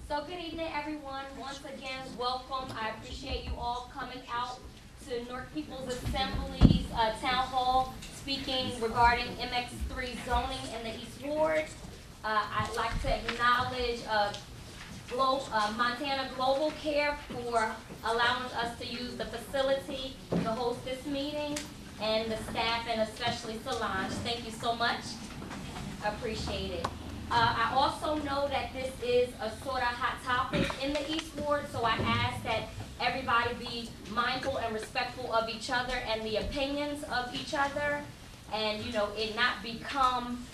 So good evening, everyone. Once again, welcome. I appreciate you all coming out to Newark People's Assembly's Town Hall, speaking regarding MX-3 zoning in the East Ward. I'd like to acknowledge Montana Global Care for allowing us to use the facility to host this meeting, and the staff, and especially Solange. Thank you so much. Appreciate it. I also know that this is a sort of hot topic in the East Ward, so I ask that everybody be mindful and respectful of each other and the opinions of each other, and it not become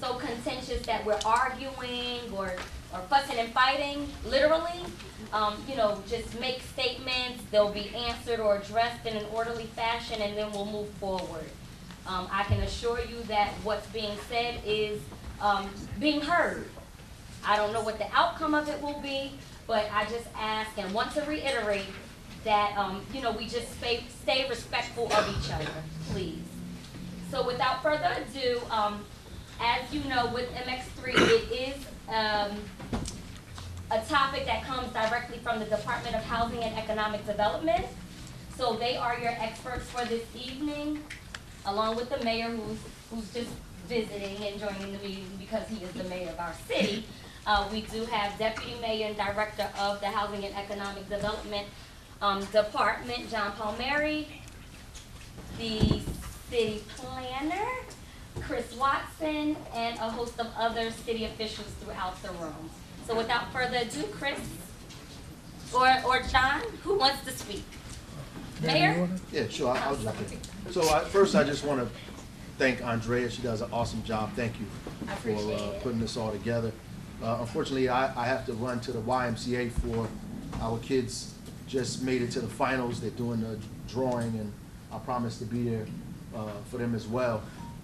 so contentious that we're arguing or fussing and fighting, literally. Just make statements, they'll be answered or addressed in an orderly fashion, and then we'll move forward. I can assure you that what's being said is being heard. I don't know what the outcome of it will be, but I just ask and want to reiterate that we just stay respectful of each other, please. So without further ado, as you know, with MX3, it is a topic that comes directly from the Department of Housing and Economic Development. So they are your experts for this evening, along with the mayor who's just visiting and joining the meeting because he is the mayor of our city. We do have Deputy Mayor and Director of the Housing and Economic Development Department, John Palmieri, the City Planner, Chris Watson, and a host of other city officials throughout the room. So without further ado, Chris or John, who wants to speak? Mayor? Yeah, sure, I'll jump in. So first I just want to thank Andrea. She does an awesome job. Thank you for putting this all together. Unfortunately, I have to run to the YMCA for our kids just made it to the finals. They're doing the drawing, and I promise to be there for them as well.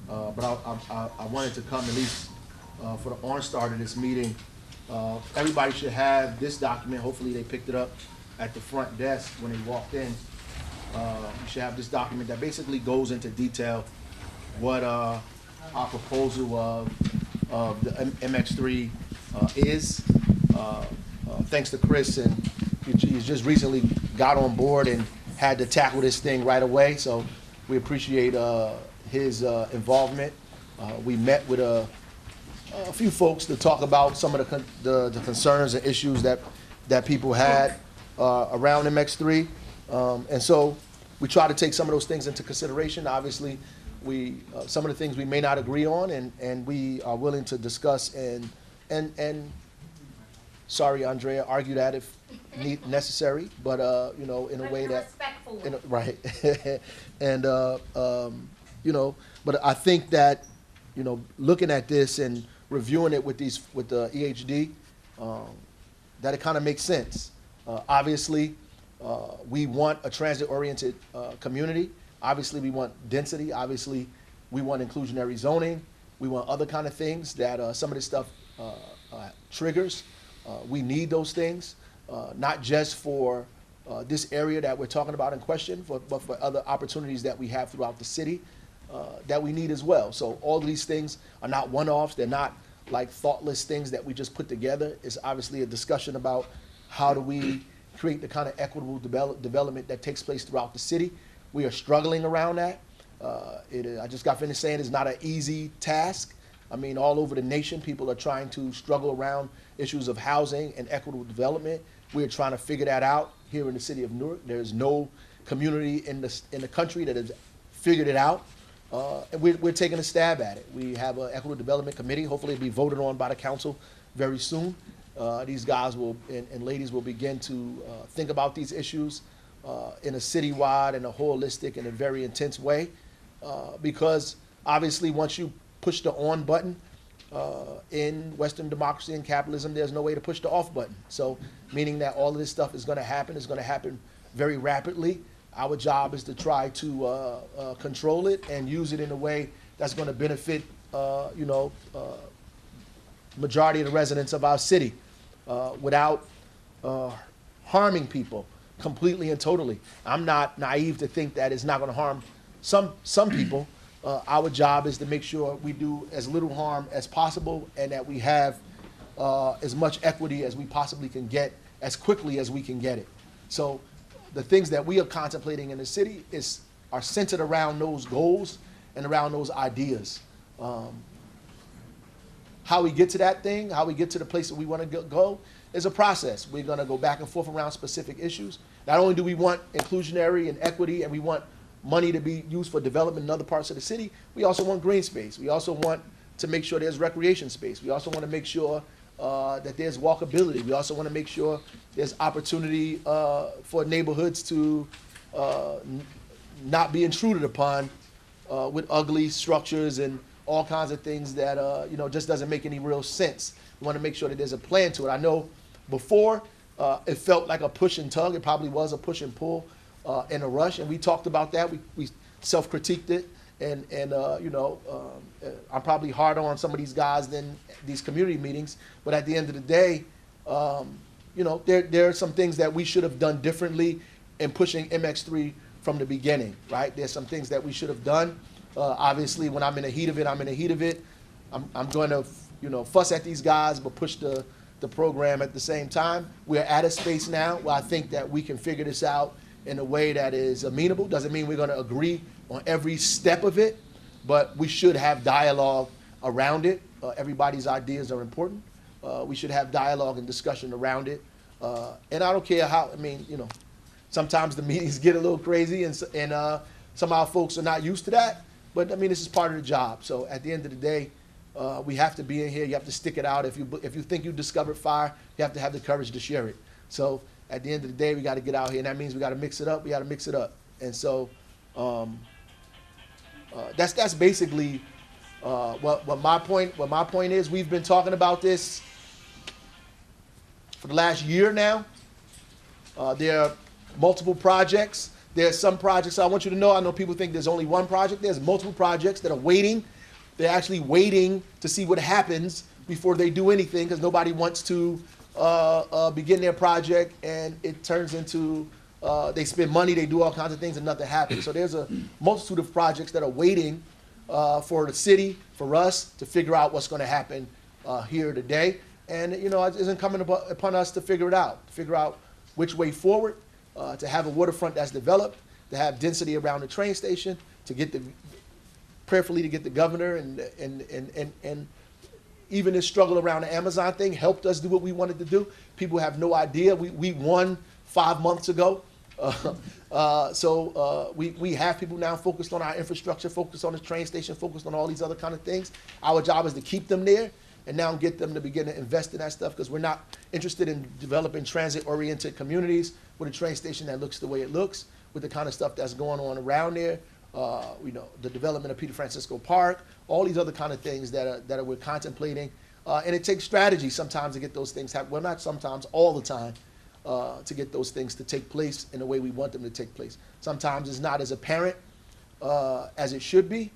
But I wanted to come at least for the on-start of this meeting. Everybody should have this document. Hopefully they picked it up at the front desk when they walked in. You should have this document that basically goes into detail what our proposal of the MX3 is. Thanks to Chris, and he's just recently got on board and had to tackle this thing right away, so we appreciate his involvement. We met with a few folks to talk about some of the concerns and issues that people had around MX3. And so we try to take some of those things into consideration. Obviously, some of the things we may not agree on, and we are willing to discuss and sorry, Andrea, argue that if necessary, but in a way that right. And but I think that looking at this and reviewing it with the EHD, that it kind of makes sense. Obviously, we want a transit-oriented community. Obviously, we want density. Obviously, we want inclusionary zoning. We want other kind of things that some of this stuff triggers. We need those things, not just for this area that we're talking about in question, but for other opportunities that we have throughout the city that we need as well. So all of these things are not one-offs. They're not like thoughtless things that we just put together. It's obviously a discussion about how do we create the kind of equitable development that takes place throughout the city. We are struggling around that. I just got finished saying it's not an easy task. I mean, all over the nation, people are trying to struggle around issues of housing and equitable development. We're trying to figure that out here in the city of Newark. There's no community in the country that has figured it out. And we're taking a stab at it. We have an equitable development committee. Hopefully it'll be voted on by the council very soon. These guys and ladies will begin to think about these issues in a citywide and a holistic and a very intense way. Because obviously once you push the on button in Western democracy and capitalism, there's no way to push the off button. So meaning that all of this stuff is going to happen very rapidly. Our job is to try to control it and use it in a way that's going to benefit, majority of the residents of our city without harming people completely and totally. I'm not naive to think that it's not going to harm some people. Our job is to make sure we do as little harm as possible and that we have as much equity as we possibly can get as quickly as we can get it. So the things that we are contemplating in the city are centered around those goals and around those ideas. How we get to that thing, how we get to the place that we want to go is a process. We're going to go back and forth around specific issues. Not only do we want inclusionary and equity, and we want money to be used for development in other parts of the city, we also want green space. We also want to make sure there's recreation space. We also want to make sure that there's walkability. We also want to make sure there's opportunity for neighborhoods to not be intruded upon with ugly structures and all kinds of things that just doesn't make any real sense. We want to make sure that there's a plan to it. I know before it felt like a push and tug. It probably was a push and pull and a rush, and we talked about that. We self-critiqued it, and I'm probably harder on some of these guys than these community meetings. But at the end of the day, there are some things that we should have done differently in pushing MX-3 from the beginning, right? There's some things that we should have done. Obviously, when I'm in the heat of it, I'm in the heat of it. I'm going to, fuss at these guys, but push the program at the same time. We're at a space now where I think that we can figure this out in a way that is amenable. Doesn't mean we're going to agree on every step of it, but we should have dialogue around it. Everybody's ideas are important. We should have dialogue and discussion around it. And I don't care how, sometimes the meetings get a little crazy and some of our folks are not used to that, but this is part of the job. So at the end of the day, we have to be in here. You have to stick it out. If you think you discovered fire, you have to have the courage to share it. So at the end of the day, we got to get out here, and that means we got to mix it up. We got to mix it up. And so that's basically what my point is. We've been talking about this for the last year now. There are multiple projects. There are some projects I want you to know. I know people think there's only one project. There's multiple projects that are waiting. They're actually waiting to see what happens before they do anything, because nobody wants to begin their project and it turns into they spend money, they do all kinds of things, and nothing happens. So there's a multitude of projects that are waiting for the city, for us to figure out what's going to happen here today. And it isn't coming upon us to figure it out, to figure out which way forward, to have a waterfront that's developed, to have density around the train station, to get prayerfully to get the governor and even this struggle around the Amazon thing helped us do what we wanted to do. People have no idea. We won 5 months ago. So we have people now focused on our infrastructure, focused on the train station, focused on all these other kind of things. Our job is to keep them there and now get them to begin to invest in that stuff, because we're not interested in developing transit-oriented communities with a train station that looks the way it looks, with the kind of stuff that's going on around there. The development of Peter Francisco Park, all these other kind of things that we're contemplating. And it takes strategy sometimes to get those things happen. Well, not sometimes, all the time, to get those things to take place in the way we want them to take place. Sometimes it's not as apparent as it should be,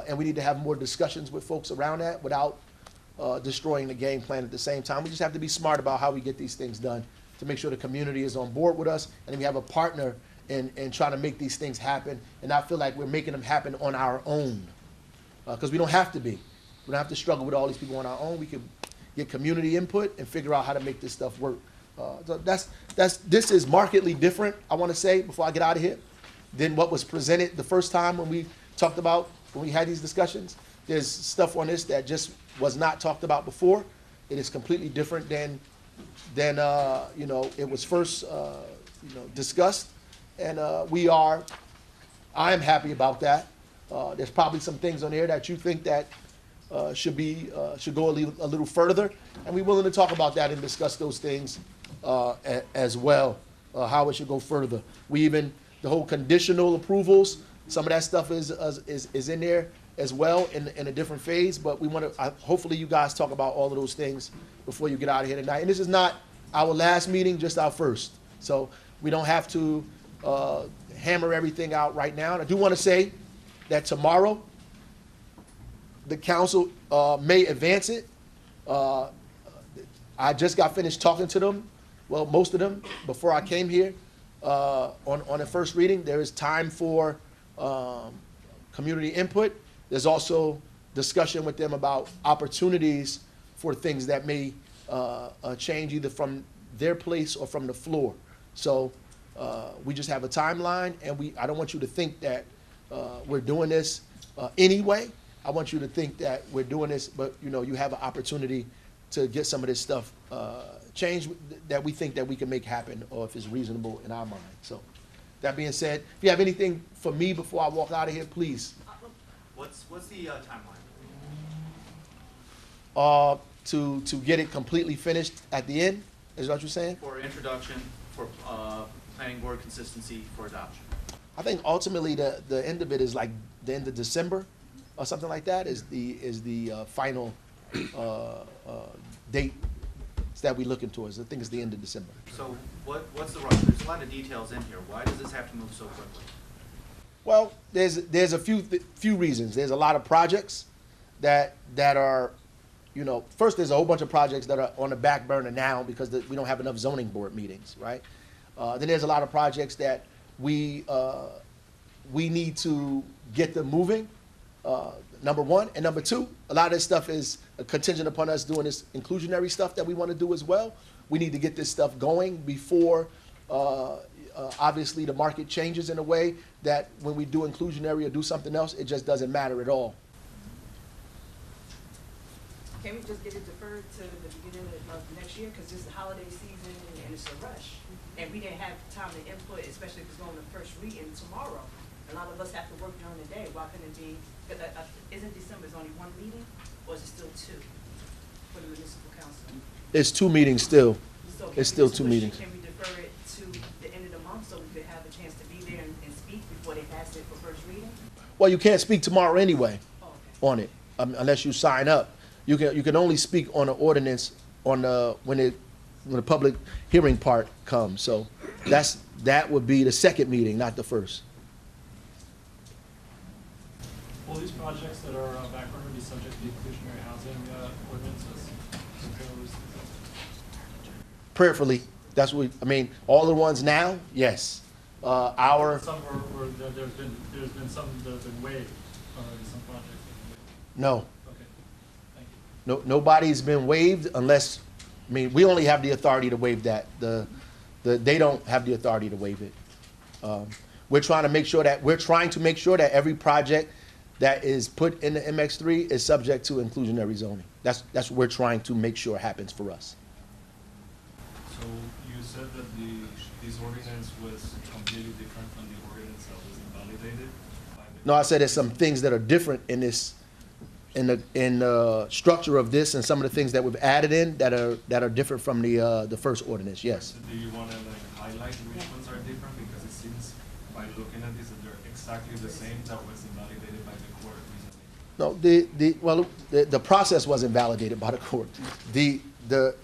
and we need to have more discussions with folks around that without destroying the game plan at the same time. We just have to be smart about how we get these things done to make sure the community is on board with us, and we have a partner in trying to make these things happen and not feel like we're making them happen on our own. Because we don't have to be. We don't have to struggle with all these people on our own. We can get community input and figure out how to make this stuff work. So this is markedly different, I want to say, before I get out of here, than what was presented the first time when we had these discussions. There's stuff on this that just was not talked about before. It is completely different than it was first discussed. And I am happy about that. There's probably some things on there that you think that should go a little further, and we're willing to talk about that and discuss those things as well, how it should go further. The whole conditional approvals, some of that stuff is in there as well in a different phase, but we want to, hopefully you guys talk about all of those things before you get out of here tonight. And this is not our last meeting, just our first. So we don't have to hammer everything out right now. And I do want to say that tomorrow the council may advance it. I just got finished talking to them, well, most of them, before I came here on the first reading. There is time for community input. There's also discussion with them about opportunities for things that may a change either from their place or from the floor. So we just have a timeline, and I don't want you to think that we're doing this anyway. I want you to think that we're doing this, but you have an opportunity to get some of this stuff changed that we think that we can make happen, or if it's reasonable in our mind. So that being said, if you have anything for me before I walk out of here, please. What's the timeline? To get it completely finished at the end, is what you're saying? For introduction, for planning board consistency, for adoption. I think ultimately the end of it is like the end of December or something like that is the final date that we're looking towards. I think it's the end of December. So what's the rush? There's a lot of details in here. Why does this have to move so quickly? Well, there's a few reasons. There's a lot of projects that are, first there's a whole bunch of projects that are on the back burner now because we don't have enough zoning board meetings, right? Then there's a lot of projects that we need to get them moving, number one. And number two, a lot of this stuff is contingent upon us doing this inclusionary stuff that we want to do as well. We need to get this stuff going before, obviously, the market changes in a way that when we do inclusionary or do something else, it just doesn't matter at all. Can we just get it deferred to the beginning of next year? Because it's the holiday season and it's a rush. And we didn't have time to input, especially if it's going to first reading tomorrow. A lot of us have to work during the day. Why couldn't it be, isn't December's only one meeting, or is it still two for the municipal council? It's 2 meetings still. So It's still 2 meetings. Can we defer it to the end of the month so we could have a chance to be there and speak before they pass it for first reading? Well, you can't speak tomorrow anyway Oh, okay. on it unless you sign up. You can only speak on the ordinance when the public hearing part comes. So that would be the second meeting, not the first. Will these projects that are backburner be subject to the inclusionary housing ordinances? Prayerfully, that's what all the ones now, yes. Some there's been some that have been waived already, some projects have been waived. No, Okay, thank you. nobody's been waived unless, we only have the authority to waive that. They don't have the authority to waive it. We're trying to make sure that every project that is put in the MX-3 is subject to inclusionary zoning. That's what we're trying to make sure happens for us. So you said that this ordinance was completely different from the ordinance that was invalidated by the... No, I said there's some things that are different in the structure of this and some of the things that we've added in that are different from the first ordinance, yes. So do you want to highlight which ones are different? Because it seems by looking at this that they're exactly the same that was invalidated by the court recently. No, the process wasn't validated by the court.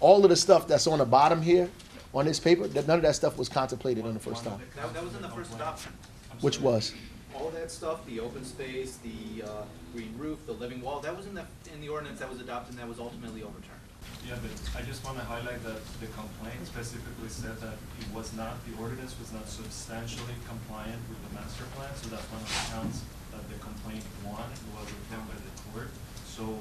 All of the stuff that's on the bottom here, on this paper, none of that stuff was contemplated on the first time. That was in the first adoption. Which was? All that stuff, the open space, the green roof, the living wall, that was in the ordinance that was adopted and that was ultimately overturned. Yeah, but I just want to highlight that the complaint specifically said that the ordinance was not substantially compliant with the master plan, so that's one of the counts that the complaint won, was withheld by the court. So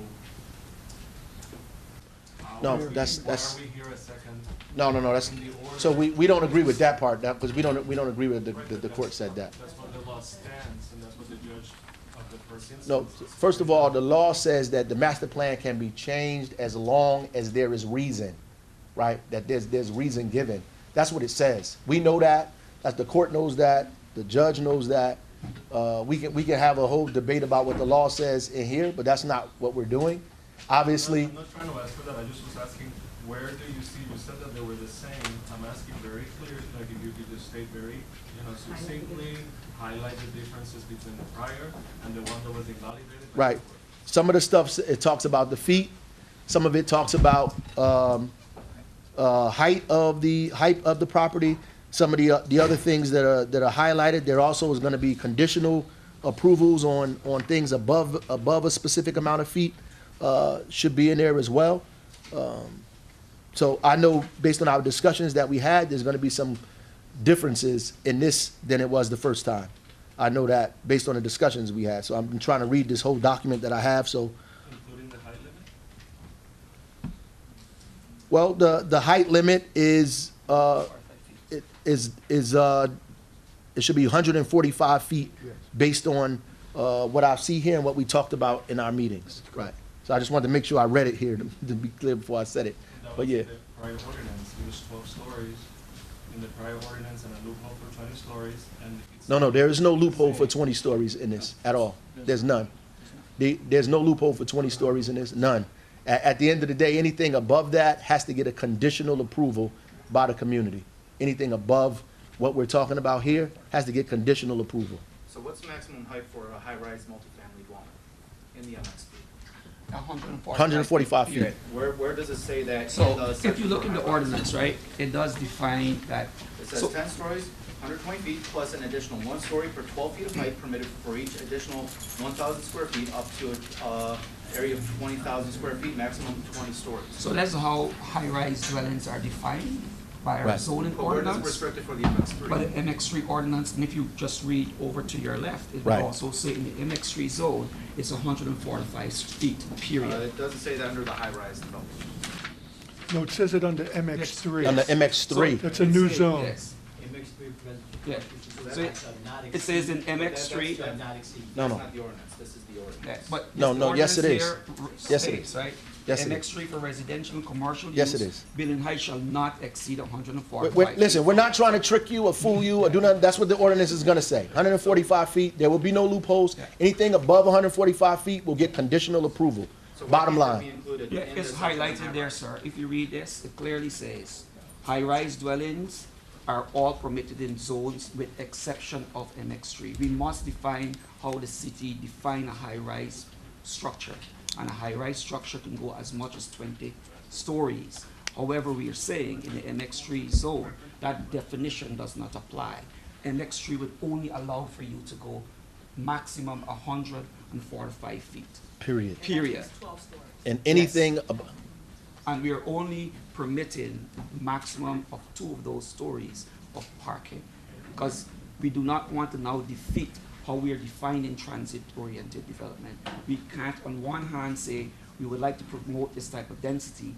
No, why that's- are we here a second? No, that's, so we don't agree with that part, because we don't agree with the court said that. That's what the law stands, and that's what the judge of the first instance. No, first of all, the law says that the master plan can be changed as long as there is reason, right? That there's reason given. That's what it says. We know that, the court knows that, the judge knows that. We can have a whole debate about what the law says in here, but that's not what we're doing. Obviously, I'm not trying to ask for that, I just was asking, where do you see, you said that they were the same, I'm asking very clear, like if you could just state very, succinctly, highlight the differences between the prior and the one that was invalidated by right. the court. Some of the stuff, it talks about the feet, some of it talks about height of the property. Some of the other things that are highlighted, there also is gonna be conditional approvals on things above a specific amount of feet, should be in there as well. So I know based on our discussions that we had, there's gonna be some differences in this than it was the first time. I know that based on the discussions we had. So I'm trying to read this whole document that I have, so Including the height limit? Well, the height limit is, it should be 145 feet based on what I see here and what we talked about in our meetings. Right. So I just wanted to make sure I read it here to be clear before I said it. That But was yeah, in the prior ordinance, it was 12 stories in the prior ordinance and a loophole for 20 stories, and it's. no, there is no loophole for 20 stories in this at all. There's none. There's no loophole for 20 stories in this, none. At the end of the day, anything above that has to get a conditional approval by the community. Anything above what we're talking about here has to get conditional approval. So what's the maximum height for a high-rise multifamily dwelling in the MX-3? 145 feet. Right. Where does it say that? So in the if you look in the section for ordinance, right, it does define that. It says So- 10 stories, 120 feet, plus an additional 1 story per 12 feet of height permitted for each additional 1,000 square feet up to an area of 20,000 square feet, maximum 20 stories. So that's how high-rise dwellings are defined by our Right. zoning But where does it ordinance. restrict it for the MX-3? By the MX3 ordinance, and if you just read over to your left, it will Right. also say in the MX3 zone, it's 145 feet, period. It doesn't say that under the high-rise development. No, it says it under MX3. On the MX3. That's a new zone. Yes. Yeah. So So it says in MX3, No, That's no. not the ordinance, this is the ordinance. yeah, but No, the no, yes, it ordinance is. here Yes, it states, is. right? Yes, it is. MX3 for residential and commercial use. Yes, it is. Building height shall not exceed 145 feet. Listen, we're not trying to trick you or fool you or do nothing. That's what the ordinance is gonna say. 145 feet, there will be no loopholes. Yeah. Anything above 145 feet will get conditional approval. So why Bottom can't that line. be included Yeah, in it's the section on highlighted there, high-rise? sir. If you read this, it clearly says, high-rise dwellings are all permitted in zones with exception of MX3. We must define how the city define a high-rise structure. And a high-rise structure can go as much as 20 stories. However, we are saying in the MX3 zone, that definition does not apply. MX3 would only allow for you to go maximum 145 feet, Period. And period. that's 12 stories. And anything, And we are only permitting maximum of 2 of those stories of parking. Because we do not want to now defeat how we are defining transit-oriented development. We can't on one hand say we would like to promote this type of density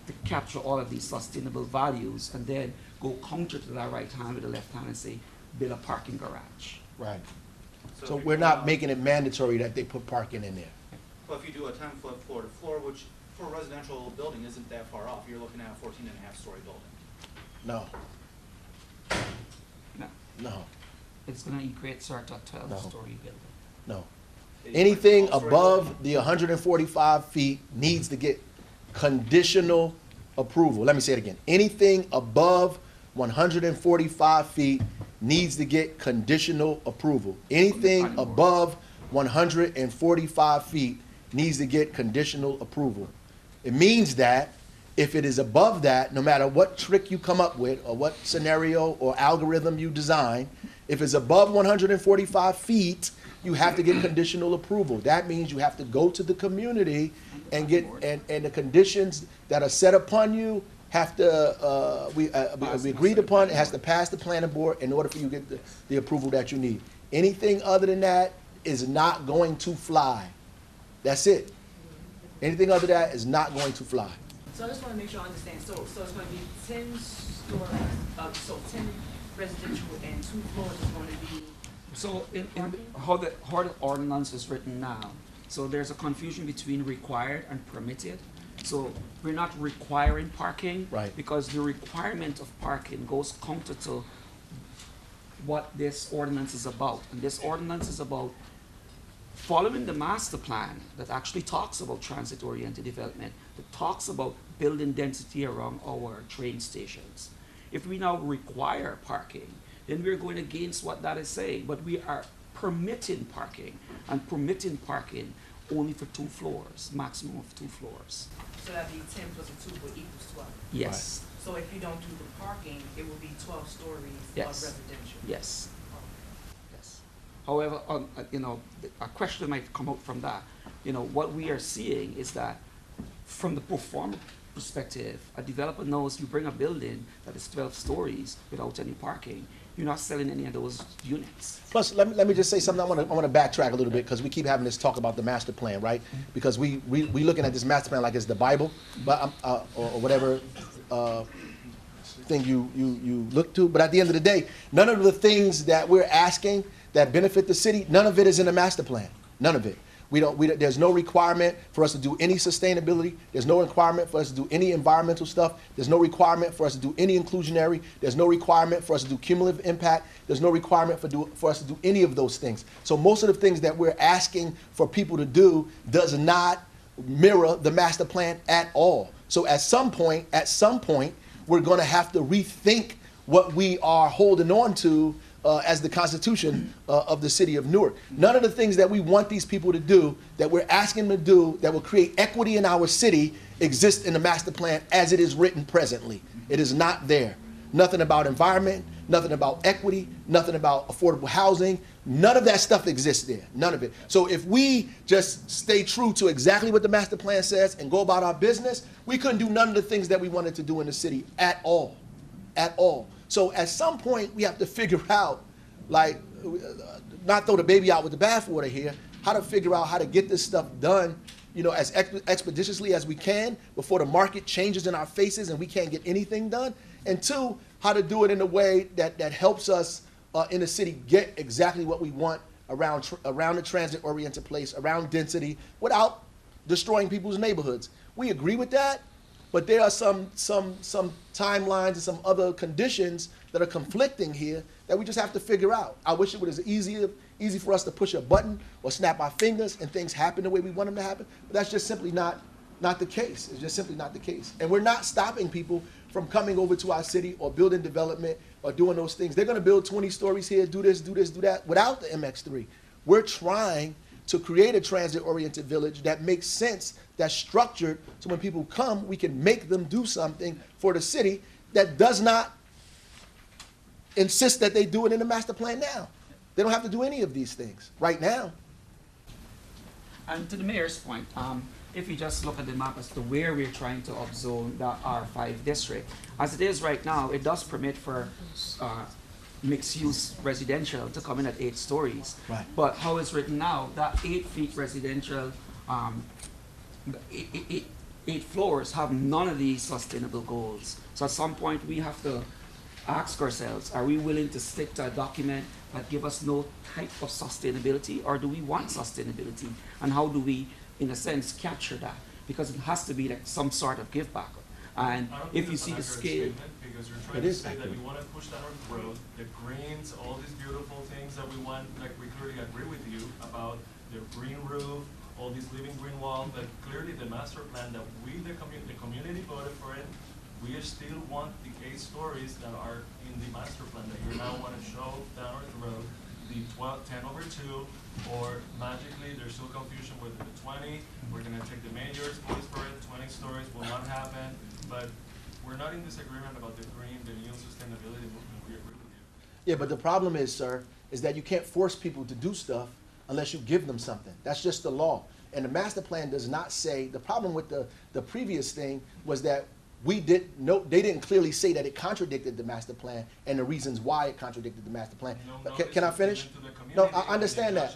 to capture all of these sustainable values and then go counter to that right hand with the left hand and say, build a parking garage. right. So So if we're you not go making it mandatory that they put parking in there. Well, if you do a 10-foot floor-to-floor, which for a residential building isn't that far off, you're looking at a 14.5-story building. No, No, no, it's gonna equate sir to a 12-story building. no. Is it Anything 12-story above building? the 145 feet needs to get conditional approval. Let me say it again. Anything above 145 feet needs to get conditional approval. Anything planning board. above 145 feet needs to get conditional approval. It means that if it is above that, no matter what trick you come up with or what scenario or algorithm you design, if it's above 145 feet, you have to get conditional approval. That means you have to go to the community and get, and the conditions that are set upon you have to, we agreed upon, it has to pass the planning board in order for you to get the approval that you need. Anything other than that is not going to fly. That's it. Anything other than that is not going to fly. So I just wanna make sure I understand, so it's gonna be 10 stories, so 10 residential and 2 floors is gonna be, So in how the ordinance is written now, so there's a confusion between required and permitted. So we're not requiring parking. Right. Because the requirement of parking goes counter to what this ordinance is about. And this ordinance is about following the master plan that actually talks about transit-oriented development, that talks about building density around our train stations. If we now require parking, then we're going against what that is saying, but we are permitting parking, and permitting parking only for 2 floors, maximum of 2 floors. so that'd be 10 plus a 2 would equals 12. Yes, So if you don't do the parking, it will be 12 stories of Yes. residential. yes, yes. However, a question might come out from that. What we are seeing is that from the pro forma perspective, a developer knows you bring a building that is 12 stories without any parking, you're not selling any of those units. Plus, let me just say something. I want to backtrack a little bit because we keep having this talk about the master plan, right? Because we looking at this master plan like it's the Bible, but or whatever thing you look to. But at the end of the day, none of the things that we're asking that benefit the city, none of it is in the master plan. None of it. There's no requirement for us to do any sustainability. There's no requirement for us to do any environmental stuff. There's no requirement for us to do any inclusionary. There's no requirement for us to do cumulative impact. There's no requirement for us to do any of those things. So most of the things that we're asking for people to do does not mirror the master plan at all. So at some point, we're going to have to rethink what we are holding on to as the Constitution of the city of Newark. None of the things that we want these people to do, that we're asking them to do, that will create equity in our city, exist in the master plan as it is written presently. It is not there. Nothing about environment, nothing about equity, nothing about affordable housing. None of that stuff exists there. None of it. So if we just stay true to exactly what the master plan says and go about our business, we couldn't do none of the things that we wanted to do in the city at all. At all. So at some point, we have to figure out, like, not throw the baby out with the bathwater here, how to figure out how to get this stuff done, as expeditiously as we can before the market changes in our faces and we can't get anything done. And two, how to do it in a way that helps us in the city get exactly what we want around the transit-oriented place, around density, without destroying people's neighborhoods. We agree with that. But there are some timelines and some other conditions that are conflicting here that we just have to figure out. I wish it was easy for us to push a button or snap our fingers and things happen the way we want them to happen. But that's just simply not the case. It's just simply not the case. And we're not stopping people from coming over to our city or building development or doing those things. They're going to build 20 stories here, do this, do that, without the MX-3. We're trying to create a transit-oriented village that makes sense, that's structured, so when people come, we can make them do something for the city that does not insist that they do it in the master plan now. They don't have to do any of these things right now. And to the mayor's point, if you just look at the map as to where we're trying to upzone the R5 district, as it is right now, it does permit for mixed-use residential to come in at 8 stories. Right. But how it's written now, that 8 feet residential, 8 floors have none of these sustainable goals. So at some point we have to ask ourselves, are we willing to stick to a document that give us no type of sustainability, or do we want sustainability? And how do we, in a sense, capture that? Because it has to be like some sort of give back. And if you see the scale, because you're trying to say that we want to push down our growth, the greens, all these beautiful things that we want, like we clearly agree with you about the green roof, all these living green walls, but clearly the master plan that we, the community voted for it, we still want the 8 stories that are in the master plan that you now want to show down the road, the 10/2, or magically there's still confusion with the 20. We're going to take the mayor's voice for it, 20 stories will not happen, but we're not in disagreement about the green, the new sustainability movement. We agree with you. Yeah, but the problem is, sir, is that you can't force people to do stuff unless you give them something. That's just the law. And the master plan does not say, the problem with the previous thing was that they didn't clearly say that it contradicted the master plan and the reasons why it contradicted the master plan. Can I finish? No, I understand that.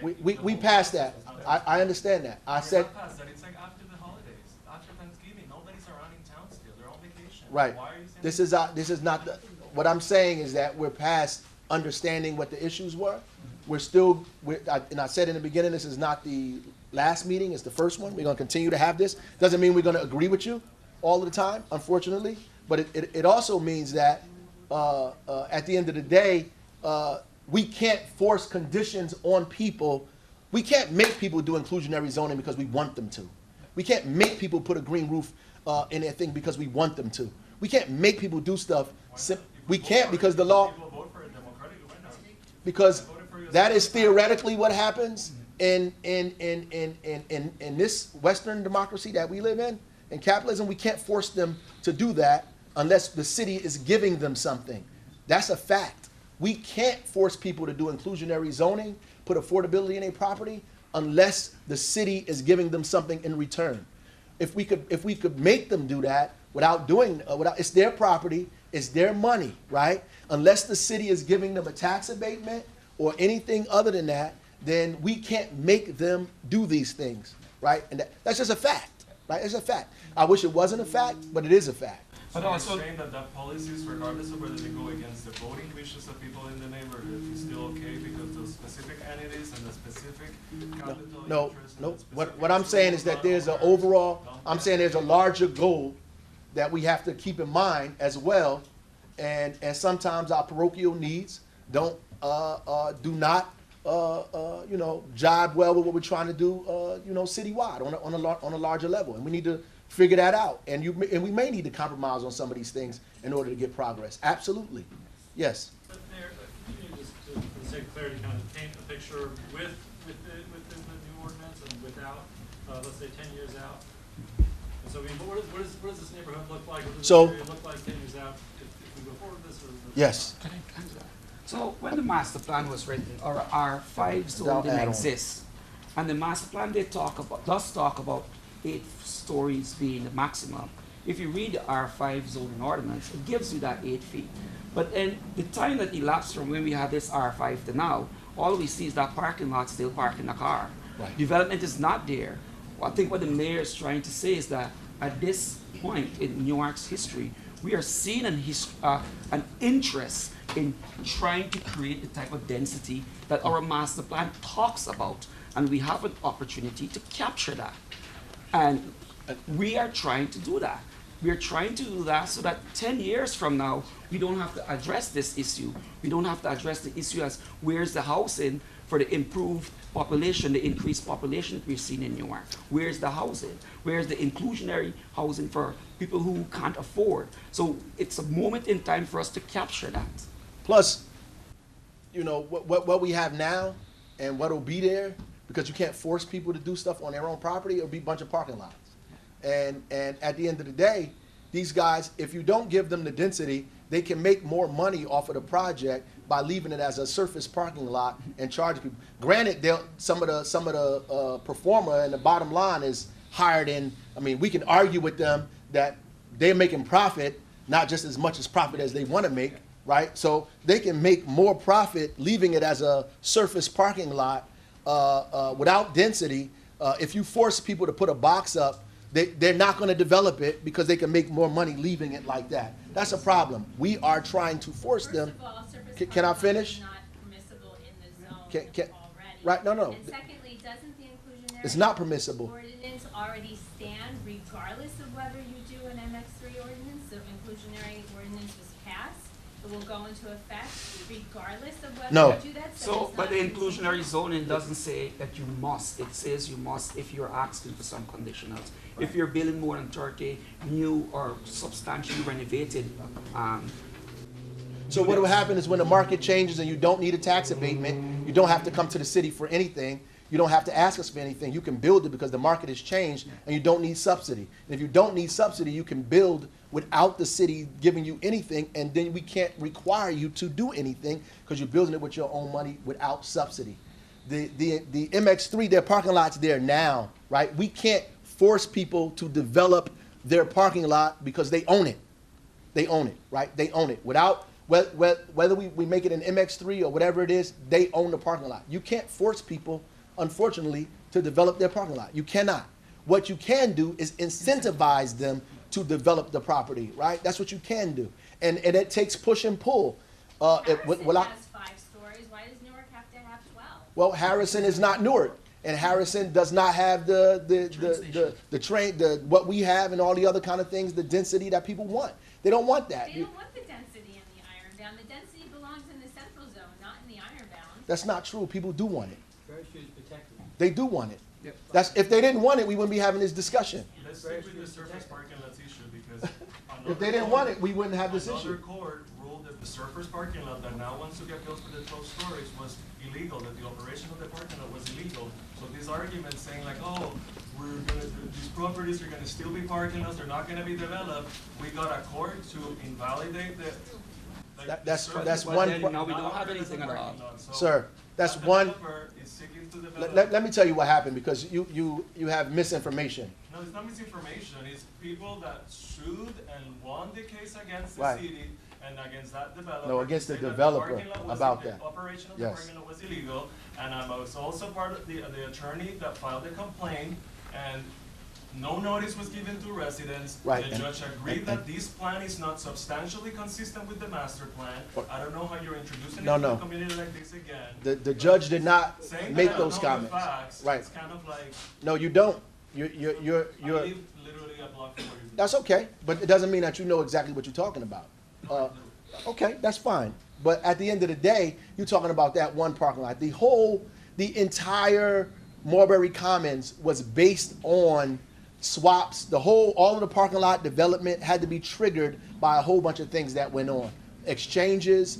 We passed that. I understand that. I said. It's like after the holidays, after Thanksgiving, nobody's around in town still. They're on vacation. Right. Why are you saying This is not the, what I'm saying is that we're past understanding what the issues were. We're still, and I said in the beginning, this is not the last meeting, it's the first one. We're going to continue to have this. Doesn't mean we're going to agree with you all of the time, unfortunately. But it also means that at the end of the day, we can't force conditions on people. We can't make people do inclusionary zoning because we want them to. We can't make people put a green roof in their thing because we want them to. We can't make people do stuff. We can't because the law. Because that is theoretically what happens in this Western democracy that we live in capitalism. We can't force them to do that unless the city is giving them something. That's a fact. We can't force people to do inclusionary zoning, put affordability in a property, unless the city is giving them something in return. If we could make them do that without doing, it's their property, It's their money, right? Unless the city is giving them a tax abatement or anything other than that, then we can't make them do these things, right? And that's just a fact, right? It's a fact. I wish it wasn't a fact, but it is a fact. So But you're also- saying that that policies, regardless of whether they go against the voting wishes of people in the neighborhood, is still okay because those specific entities and the specific capital No, interests no. and the What I'm saying is that there's an overall, I'm saying there's a larger goal that we have to keep in mind as well. And sometimes our parochial needs do not, jibe well with what we're trying to do, citywide on a larger level. And we need to figure that out. And we may need to compromise on some of these things in order to get progress. Absolutely. Yes. But Mayor, you just, for the sake of clarity, kind of paint a picture within the new ordinance and without, let's say, 10 years out. And so, I mean, what does this neighborhood look like? What does So- this area look like 10 years out if we go forward with this? Or Yes. So when the master plan was written, or our 5 zone Don't didn't add on. exist, and the master plan does talk about 8 stories being the maximum. If you read the R5 zoning ordinance, it gives you that 8 feet. But in the time that elapsed from when we had this R5 to now, all we see is that parking lot still parking the car. Right. Development is not there. I think what the mayor is trying to say is that at this point in Newark's history, we are seeing an interest in trying to create the type of density that our master plan talks about, and we have an opportunity to capture that. And we are trying to do that. We are trying to do that so that 10 years from now, we don't have to address this issue. We don't have to address the issue as where's the housing for the improved population, the increased population that we've seen in Newark. Where's the housing? Where's the inclusionary housing for people who can't afford? So it's a moment in time for us to capture that. Plus, what we have now and what will be there, because you can't force people to do stuff on their own property, it'll be a bunch of parking lots. And at the end of the day, these guys, if you don't give them the density, they can make more money off of the project by leaving it as a surface parking lot and charging people. Granted, some of the performer and the bottom line is higher than. I mean, we can argue with them that they're making profit, not just as much as profit as they want to make, right? So they can make more profit leaving it as a surface parking lot without density. If you force people to put a box up, they're not going to develop it because they can make more money leaving it like that. That's a problem. We are trying to force them. First of all, surface Can I parking lot finish? is not permissible in the zone Can- already. right, no. And secondly, doesn't the inclusionary It's not permissible. ordinance already stand regardless of whether you do an MX-3 ordinance? The inclusionary ordinance was passed, it will go into effect regardless of whether No. you do that? So, it's but not the permissible. inclusionary zoning doesn't say that you must. It says you must if you're asking for some conditionals. If you're building more than 30 new or substantially renovated, So what will happen is when the market changes and you don't need a tax abatement, you don't have to come to the city for anything. You don't have to ask us for anything. You can build it because the market has changed and you don't need subsidy. And if you don't need subsidy, you can build without the city giving you anything, and then we can't require you to do anything because you're building it with your own money without subsidy. The MX-3, their parking lot's there now, right? We can't force people to develop their parking lot because they own it. They own it, right? They own it. Whether we make it an MX-3 or whatever it is, they own the parking lot. You can't force people, unfortunately, to develop their parking lot. You cannot. What you can do is incentivize them to develop the property, right? That's what you can do. And it takes push and pull. Harrison has 5 stories, why does Newark have to have 12? Well, Harrison is not Newark, and Harrison does not have the train, what we have and all the other kind of things, the density that people want. They don't want that. They don't want the density in the ironbound. The density belongs in the central zone, not in the ironbound. That's not true. People do want it. Very few is protected. They do want it. Yep. That's if they didn't want it, we wouldn't be having this discussion. Let's stick with the surface parking lots issue because If they didn't want it, we wouldn't have this another issue. court ruled that the surface parking lot that now wants to get built for the 12 stories was illegal, that the operation of the parking lot was illegal. So these arguments saying like, oh, these properties are gonna still be parking lots, they're not gonna be developed. We got a court to invalidate Like, That's the that's But one. then pro- now we not don't have already anything at all. working on, so Sir, that's that one. developer is seeking to develop. Let me tell you what happened because you have misinformation. No, it's not misinformation. It's people that sued and won the case against the Right. city and against that developer. No, to against the say that developer parking lot was about the that. operation of the Yes. parking lot was illegal, and I was also part of the attorney that filed the complaint, and no notice was given to residents. Right, The and- judge agreed and- that this plan is not substantially consistent with the master plan. I don't know how you're introducing it No, to no. a community like this again. The judge did not Saying make that I don't those know the comments. facts, Right. it's kind of like, No, you don't. You're I live literally a block from where you. That's okay, but it doesn't mean that you know exactly what you're talking about. Okay, that's fine. But at the end of the day, you're talking about that one parking lot. The entire Marbury Commons was based on swaps. All of the parking lot development had to be triggered by a whole bunch of things that went on. Exchanges,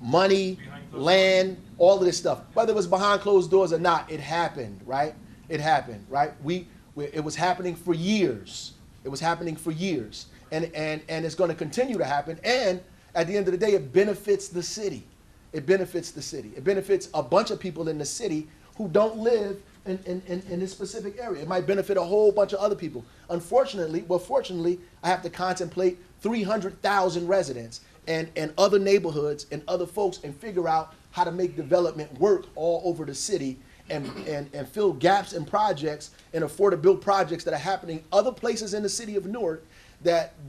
money, land, all of this stuff. Whether it was behind closed doors or not, it happened, right? It happened, right? It was happening for years. It was happening for years. And it's going to continue to happen. And at the end of the day, it benefits the city. It benefits the city. It benefits a bunch of people in the city who don't live in this specific area. It might benefit a whole bunch of other people. Fortunately, I have to contemplate 300,000 residents and other neighborhoods and other folks and figure out how to make development work all over the city and fill gaps in projects and afford to build projects that are happening other places in the city of Newark that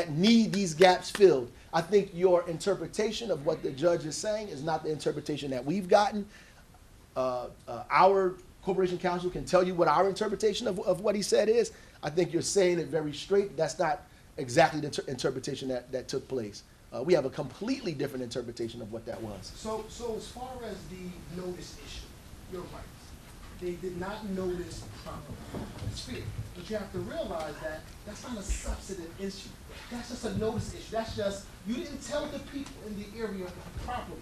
need these gaps filled. I think your interpretation of what the judge is saying is not the interpretation that we've gotten. Our corporation counsel can tell you what our interpretation of what he said is. I think you're saying it very straight. That's not exactly the interpretation that took place. We have a completely different interpretation of what that was. So as far as the notice issue, you're right. They did not notice properly. It's fair. But you have to realize that that's not a substantive issue. That's just a notice issue. That's just, you didn't tell the people in the area properly.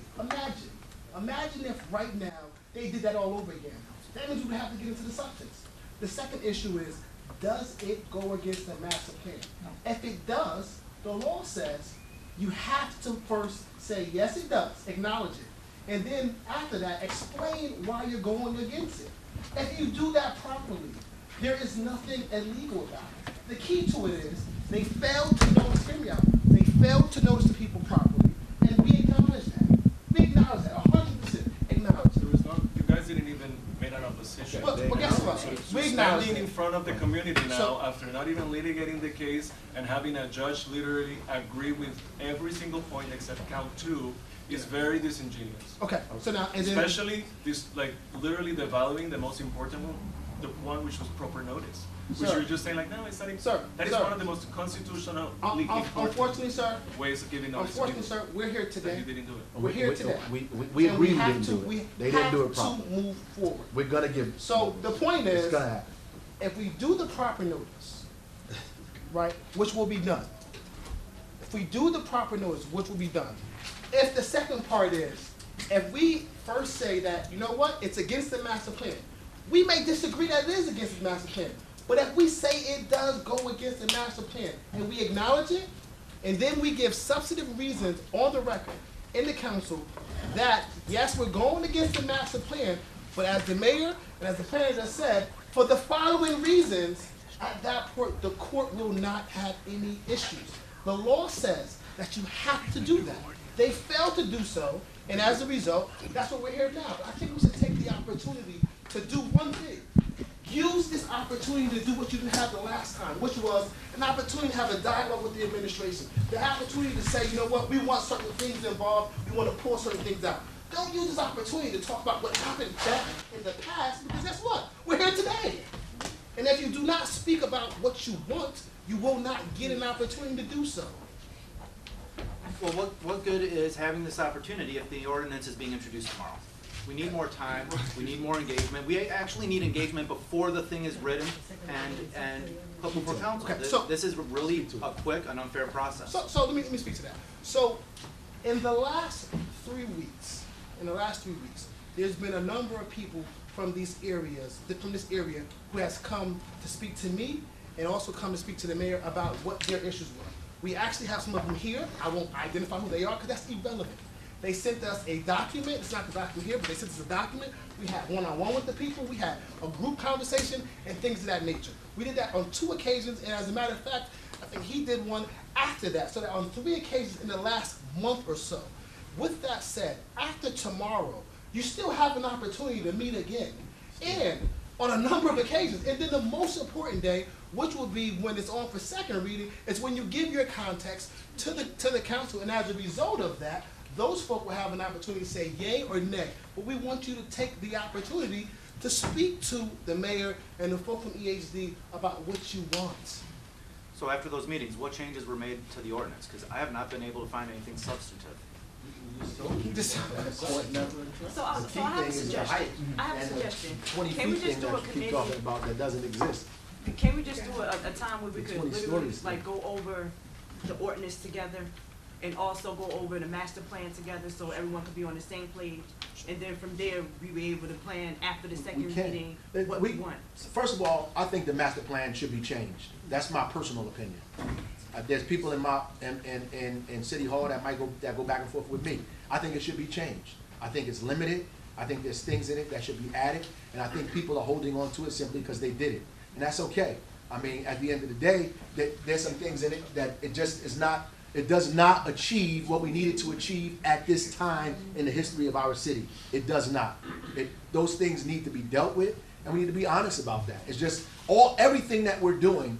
Imagine if right now they did that all over again. That means we would have to get into the substance. The second issue is, does it go against the master plan? If it does, the law says you have to first say, yes, it does, acknowledge it. And then after that, explain why you're going against it. If you do that properly, there is nothing illegal about it. The key to it is they failed to notice, hear me out, they failed to notice the people properly, and we acknowledge that. We acknowledge that, 100% acknowledge it. There was no, you guys didn't even make an opposition. But guess what? We acknowledge Standing in it. front of the community now, So- after not even litigating the case and having a judge literally agree with every single point except count 2, is very disingenuous. Okay, so now, and then. Especially this, like, literally devaluing the most important one, the one which was proper notice. Which Sir. you're just saying like, no, it's not even, Sir, that is sir. one of the most constitutionally important Unfortunately, sir, ways of giving notice to unfortunately, people. sir, we're here That today. you didn't do it. We're here today. We And agree we have didn't to- do it. we They didn't do it have to properly. move forward. We're gonna give. So the point It's is, gonna happen. if we do the proper notice, right, which will be done. If we do the proper notice, which will be done. If the second part is, if we first say that, you know what, it's against the master plan, we may disagree that it is against the master plan. But if we say it does go against the master plan and we acknowledge it, and then we give substantive reasons on the record in the council that, yes, we're going against the master plan, but as the mayor and as the planner just said, for the following reasons, at that point, the court will not have any issues. The law says that you have to do that. They failed to do so, and as a result, that's what we're here now. But I think we should take the opportunity to do one thing. Use this opportunity to do what you didn't have the last time, which was an opportunity to have a dialogue with the administration. The opportunity to say, you know what, we want certain things involved, we want to pull certain things out. Don't use this opportunity to talk about what happened back in the past, because guess what? We're here today. And if you do not speak about what you want, you will not get an opportunity to do so. Well, what good is having this opportunity if the ordinance is being introduced tomorrow? We need more time, we need more engagement. We actually need engagement before the thing is written and put before council. Okay, so- This is really a quick and unfair process. So let me speak to that. So in the last 3 weeks, there's been a number of people from this area who has come to speak to me and also come to speak to the mayor about what their issues were. We actually have some of them here. I won't identify who they are because that's irrelevant. They sent us a document. It's not the document here, but they sent us a document. We had one-on-one with the people. We had a group conversation and things of that nature. We did that on 2 occasions, and as a matter of fact, I think he did one after that. So that on 3 occasions in the last month or so. With that said, after tomorrow, you still have an opportunity to meet again. And on a number of occasions. And then the most important day, which will be when it's on for second reading, is when you give your context to the council. And as a result of that, those folk will have an opportunity to say yay or nay. But we want you to take the opportunity to speak to the mayor and the folk from EHD about what you want. So after those meetings, what changes were made to the ordinance? Because I have not been able to find anything substantive. So I have a suggestion. I have a suggestion. 20 Can we feet just thing do a that you keep talking committee? about that doesn't exist. Can we just do a time where we could 20 literally stories. like go over the ordinance together and also go over the master plan together so everyone could be on the same page? And then from there, we were able to plan after the second We can. reading what we want. First of all, I think the master plan should be changed. That's my personal opinion. There's people in City Hall that go back and forth with me. I think it should be changed. I think it's limited. I think there's things in it that should be added, and I think people are holding on to it simply because they did it, and that's okay. I mean, at the end of the day, there's some things in it that it just is not. It does not achieve what we needed to achieve at this time in the history of our city. It does not. Those things need to be dealt with, and we need to be honest about that. It's just everything that we're doing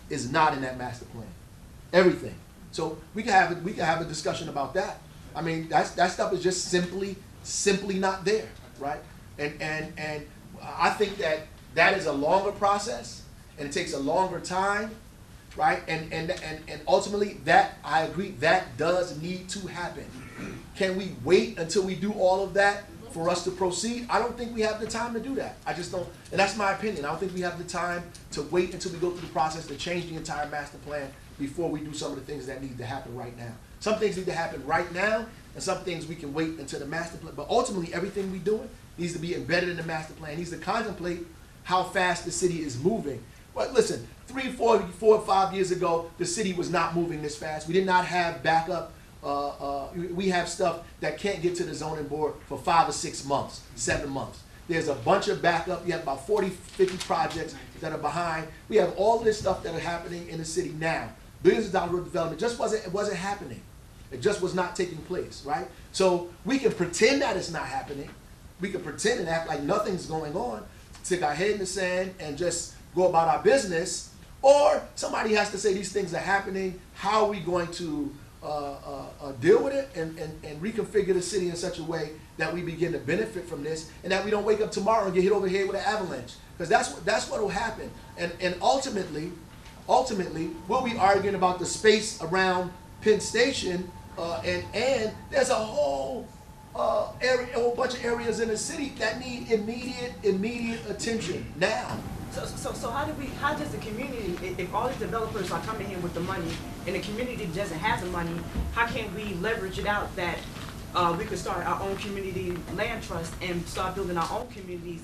is not in that master plan. Everything. So we can have a discussion about that. I mean, that stuff is just simply not there, right? And I think that is a longer process, and it takes a longer time, right? And ultimately, that I agree, that does need to happen. Can we wait until we do all of that for us to proceed? I don't think we have the time to do that. I just don't, and that's my opinion. I don't think we have the time to wait until we go through the process to change the entire master plan before we do some of the things that need to happen right now. Some things need to happen right now, and some things we can wait until the master plan. But ultimately, everything we're doing needs to be embedded in the master plan. Needs to contemplate how fast the city is moving. But listen, 3, 4, 5 years ago, the city was not moving this fast. We did not have backup. We have stuff that can't get to the zoning board for 5 or 6 months, 7 months. There's a bunch of backup. You have about 40, 50 projects that are behind. We have all this stuff that are happening in the city now. Billions of dollars of development it wasn't happening. It just was not taking place, right? So we can pretend that it's not happening. We can pretend and act like nothing's going on, stick our head in the sand and just go about our business. Or somebody has to say these things are happening. How are we going to deal with it and reconfigure the city in such a way that we begin to benefit from this, and that we don't wake up tomorrow and get hit over the head with an avalanche? Because that's what will happen. And ultimately, we'll be arguing about the space around Penn Station, and there's a whole bunch of areas in the city that need immediate attention now. So how does the community, if all these developers are coming here with the money and the community doesn't have the money, how can we leverage it out that we could start our own community land trust and start building our own communities?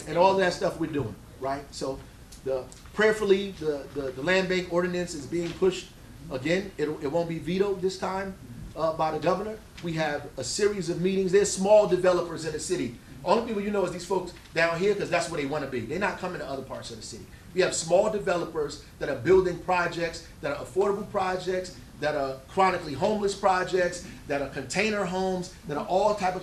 And all that stuff we're doing, right? So prayerfully, the land bank ordinance is being pushed again. It won't be vetoed this time by the governor. We have a series of meetings. There's small developers in the city. Only people you know is these folks down here because that's where they want to be. They're not coming to other parts of the city. We have small developers that are building projects, that are affordable projects, that are chronically homeless projects, that are container homes, that are all type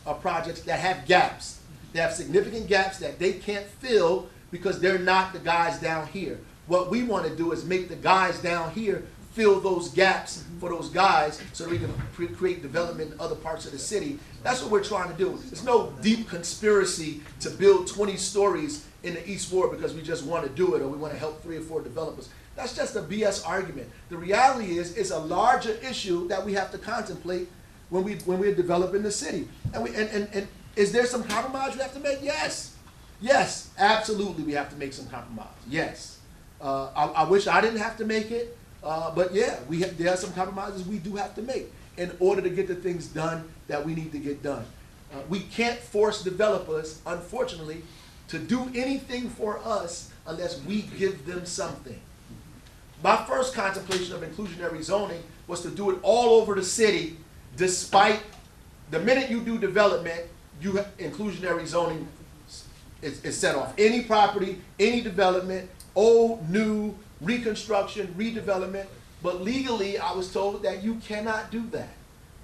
of projects that have gaps. They have significant gaps that they can't fill because they're not the guys down here. What we want to do is make the guys down here fill those gaps for those guys so that we can create development in other parts of the city. That's what we're trying to do. There's no deep conspiracy to build 20 stories in the East Ward because we just want to do it or we want to help 3 or 4 developers. That's just a BS argument. The reality is it's a larger issue that we have to contemplate when we're developing the city. And is there some compromise we have to make? Yes. Yes, absolutely we have to make some compromise. Yes. I wish I didn't have to make it. But yeah, there are some compromises we do have to make in order to get the things done that we need to get done. We can't force developers, unfortunately, to do anything for us unless we give them something. my first contemplation of inclusionary zoning was to do it all over the city, despite the minute you do development, inclusionary zoning is set off. Any property, any development, old, new, reconstruction, redevelopment. But legally, I was told that you cannot do that.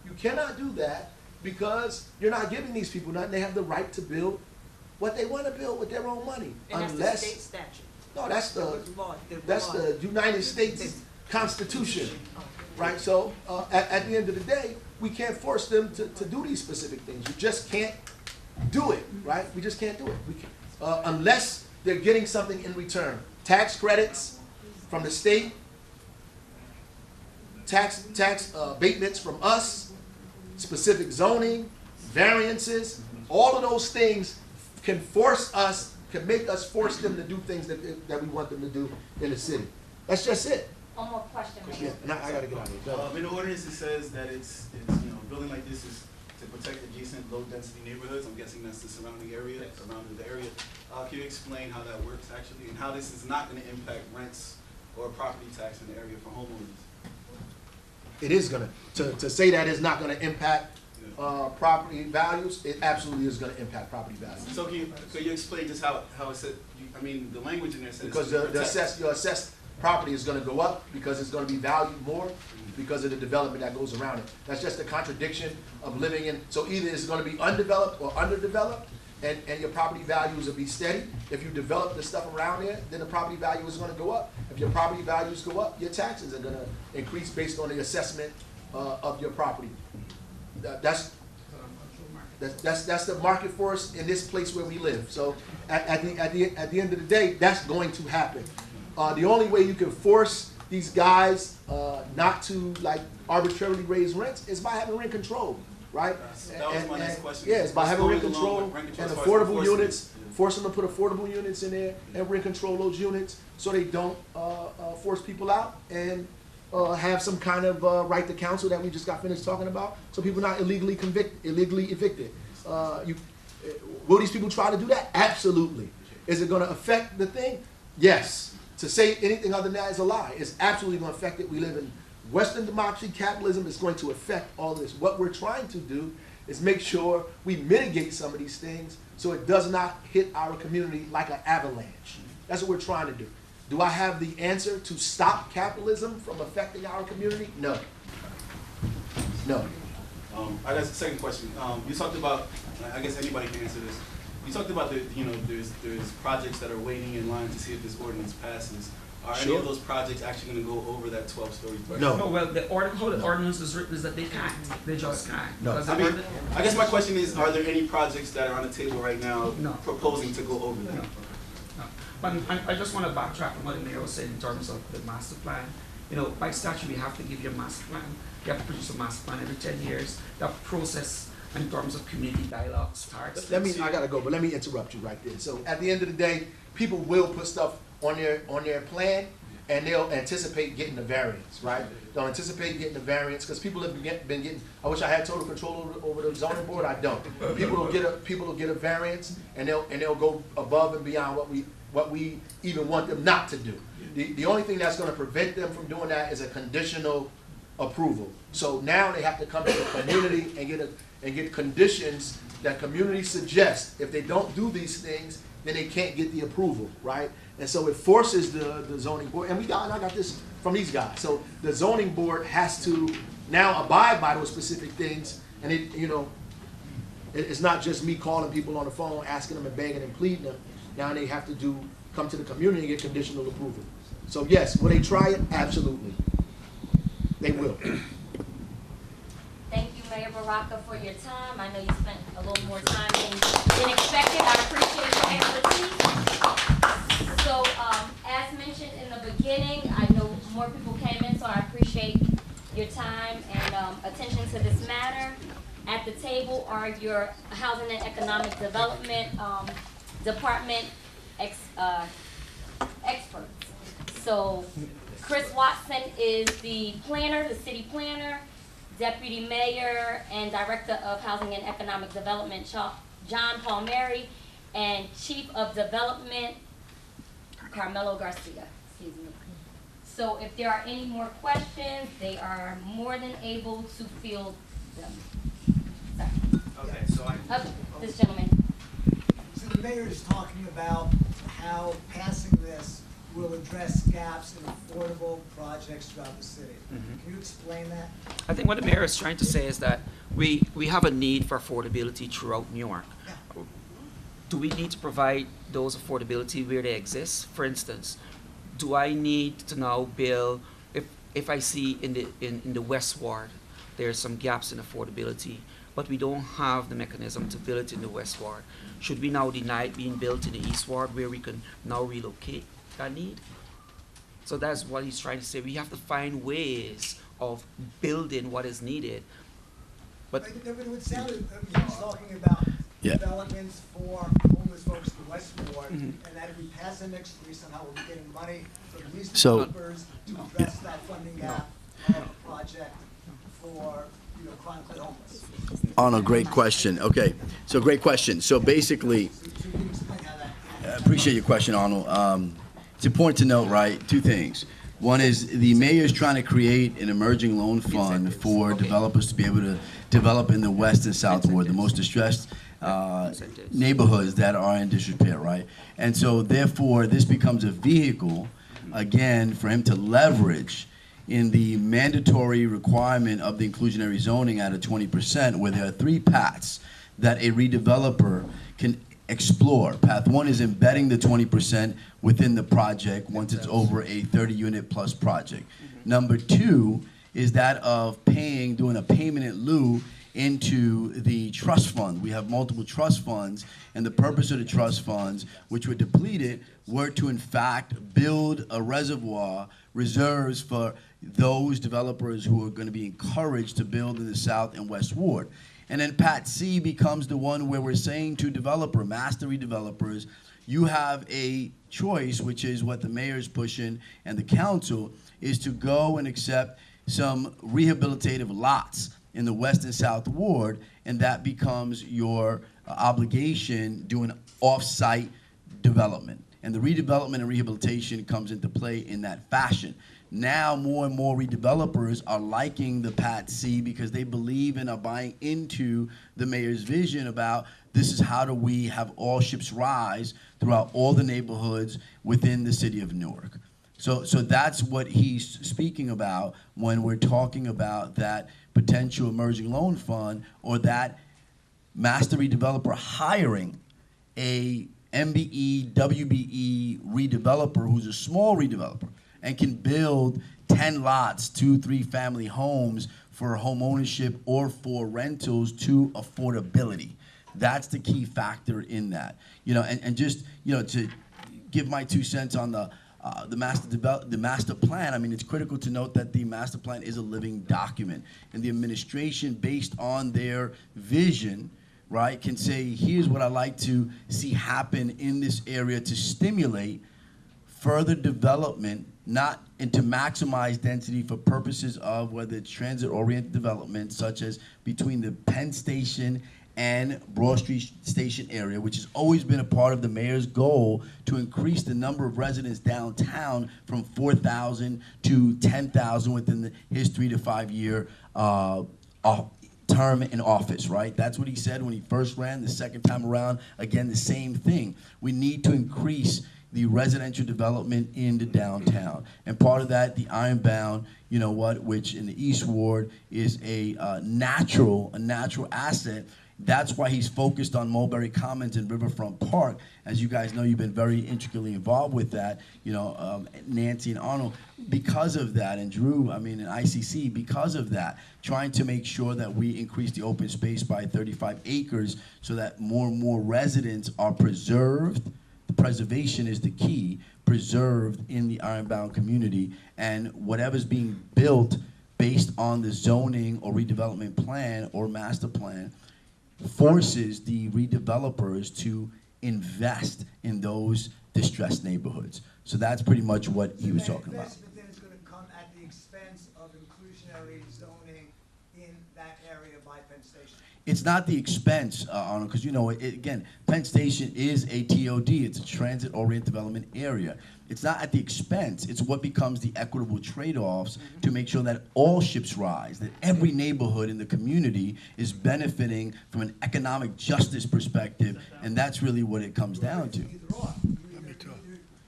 You cannot do that because you're not giving these people nothing. They have the right to build what they want to build with their own money. And that's the state statute. No, that's the That's the United States Constitution, right? So at the end of the day, we can't force them to do these specific things. You just can't do it, right? We just can't do it. We can't, unless they're getting something in return. Tax credits from the state, tax abatements from us, specific zoning, variances, all of those things can make us force them to do things that we want them to do in the city. That's just it. One more question, Yeah, Mayor. and I gotta get out of here. In the ordinance, it says that it's, a building like this is to protect adjacent low-density neighborhoods. I'm guessing that's the surrounding area, surrounding the area. Can you explain how that works actually, and how this is not gonna impact rents or property tax in the area for homeowners? It is gonna, to say that it's not gonna impact property values, it absolutely is gonna impact property values. So can you explain just how it said, the language in there says. Because your assessed property is gonna go up, because it's gonna be valued more, because of the development that goes around it. That's just a contradiction of living in, so either it's gonna be undeveloped or underdeveloped, and your property values will be steady. If you develop the stuff around there, then the property value is gonna go up. If your property values go up, your taxes are gonna increase based on the assessment of your property. That's the market force in this place where we live. So at the end of the day, that's going to happen. The only way you can force these guys not to arbitrarily raise rents is by having rent control, right? That was my next question. Yeah, it's by having rent What's going control along with rent and control as far as affordable enforcement? units. Force them to put affordable units in there and rent control those units so they don't force people out and have some kind of right to counsel that we just got finished talking about, so people not illegally evicted. Will these people try to do that? Absolutely. Is it going to affect the thing? Yes. To say anything other than that is a lie. It's absolutely going to affect it. We live in Western democracy. Capitalism is going to affect all this. What we're trying to do is make sure we mitigate some of these things so it does not hit our community like an avalanche. That's what we're trying to do. Do I have the answer to stop capitalism from affecting our community? No. No. I got a second question. You talked about, I guess anybody can answer this. You talked about there's projects that are waiting in line to see if this ordinance passes. Are any of those projects actually going to go over that 12-story threshold? No. No, well, how the ordinance is written is that they can't. They just can't. No. Because I the mean, I guess my question is, are there any projects that are on the table right now No. proposing to go over that? No. But I just want to backtrack on what the mayor was saying in terms of the master plan. By statute, we have to give you a master plan. You have to produce a master plan every 10 years. That process in terms of community dialogue starts. I gotta go, but let me interrupt you right there. So at the end of the day, people will put stuff on their plan, and they'll anticipate getting the variance, right? They'll anticipate getting the variance, because people have been getting, I wish I had total control over the zoning board, I don't. People will get a variance, and they'll go above and beyond what we even want them not to do. The only thing that's gonna prevent them from doing that is a conditional approval. So now they have to come to the community and get conditions that community suggests. If they don't do these things, then they can't get the approval, right? And so it forces the zoning board, and I got this from these guys. So the zoning board has to now abide by those specific things, and it's not just me calling people on the phone, asking them and begging and pleading them. Now they have to come to the community and get conditional approval. So yes, will they try it? Absolutely. They will. Thank you, Mayor Baraka, for your time. I know you spent a little more time than expected. I appreciate your expertise. So, as mentioned in the beginning, I know more people came in, so I appreciate your time and attention to this matter. At the table are your Housing and Economic Development Department experts. So, Chris Watson is the planner, the city planner, Deputy Mayor and Director of Housing and Economic Development, John Palmieri, and Chief of Development, Carmelo Garcia. Excuse me. So if there are any more questions, they are more than able to field them. Sorry. Okay, so This gentleman. So the mayor is talking about how passing this will address gaps in affordable projects throughout the city. Can you explain that? I think what the mayor is trying to say is that we have a need for affordability throughout New York. Do we need to provide those affordability where they exist? For instance, do I need to now build, if I see in the West Ward, there's some gaps in affordability, but we don't have the mechanism to build it in the West Ward. Should we now deny it being built in the East Ward where we can now relocate that need? So that's what he's trying to say. We have to find ways of building what is needed. But It would sound, he's talking about developments for homeless folks in the West Ward, and that if we pass MX-3 somehow we'll be getting money from these developers to address that funding gap of a project for, chronically homeless. Oh, no, great question. Okay, so great question. So basically, So you can explain how that. I appreciate your question, Arnold. It's important to note, right, two things. One is the mayor is trying to create an emerging loan fund for developers to be able to develop in the West and South Ward, the most distressed neighborhoods that are in disrepair, right? And so therefore, this becomes a vehicle, again, for him to leverage in the mandatory requirement of the inclusionary zoning at a 20%, where there are 3 paths that a redeveloper can explore. Path 1 is embedding the 20% within the project once it's over a 30-unit plus project. Number 2 is that of doing a payment in lieu into the trust fund. We have multiple trust funds, and the purpose of the trust funds, which were depleted, were to in fact build a reservoir, reserves for those developers who are going to be encouraged to build in the South and West Ward. And then Pat C becomes the one where we're saying to mastery developers, you have a choice, which is what the mayor is pushing and the council, is to go and accept some rehabilitative lots in the West and South Ward, and that becomes your obligation doing off-site development. And the redevelopment and rehabilitation comes into play in that fashion. Now more and more redevelopers are liking the Pat C because they believe and are buying into the mayor's vision about this is how do we have all ships rise throughout all the neighborhoods within the city of Newark. So that's what he's speaking about when we're talking about that potential emerging loan fund or that master redeveloper hiring a MBE, WBE redeveloper who's a small redeveloper and can build 10 lots, 2-3 family homes for home ownership or for rentals to affordability. That's the key factor in that. And just, to give my 2 cents on the master plan, I mean, it's critical to note that the master plan is a living document. And the administration, based on their vision, right, can say, here's what I'd like to see happen in this area to stimulate further development, and to maximize density for purposes of whether it's transit-oriented development, such as between the Penn Station and Broad Street Station area, which has always been a part of the mayor's goal to increase the number of residents downtown from 4,000 to 10,000 within his 3 to 5 year term in office, right? That's what he said when he first ran. The second time around, again, the same thing. We need to increase the residential development in the downtown. And part of that, the Ironbound, which in the East Ward is a natural asset. That's why he's focused on Mulberry Commons and Riverfront Park. As you guys know, you've been very intricately involved with that, Nancy and Arnold, because of that, and Drew, and ICC, because of that, trying to make sure that we increase the open space by 35 acres so that more and more residents are preserved. The preservation is the key, preserved in the Ironbound community, and whatever's being built based on the zoning or redevelopment plan or master plan forces the redevelopers to invest in those distressed neighborhoods. So that's pretty much what he was talking about. Investment then is going to come at the expense of inclusionary zoning in that area by Penn Station. it's not the expense, Arnold, because again, Penn Station is a TOD. It's a transit-oriented development area. It's not at the expense. It's what becomes the equitable trade-offs to make sure that all ships rise, that every neighborhood in the community is benefiting from an economic justice perspective, and that's really what it comes down to. Either or. Let me talk.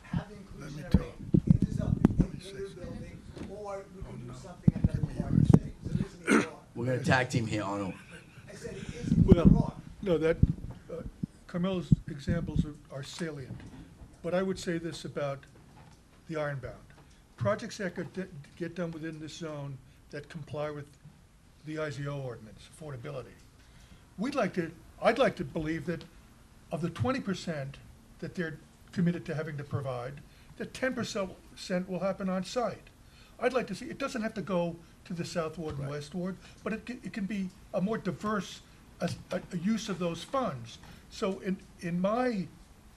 Have Let me inclusionary talk. in the zone, in the building, or we can do something at that part of the city. So it isn't either or. We're going to tag team here, Arnold. I said it isn't either or. Well, no, Carmelo's examples are salient. But I would say this about the Ironbound. Projects that get done within this zone that comply with the IZO ordinance, affordability. I'd like to believe that of the 20% that they're committed to having to provide, that 10% will happen on site. I'd like to see, it doesn't have to go to the South Ward and West Ward, but it can be a more diverse a use of those funds. So in my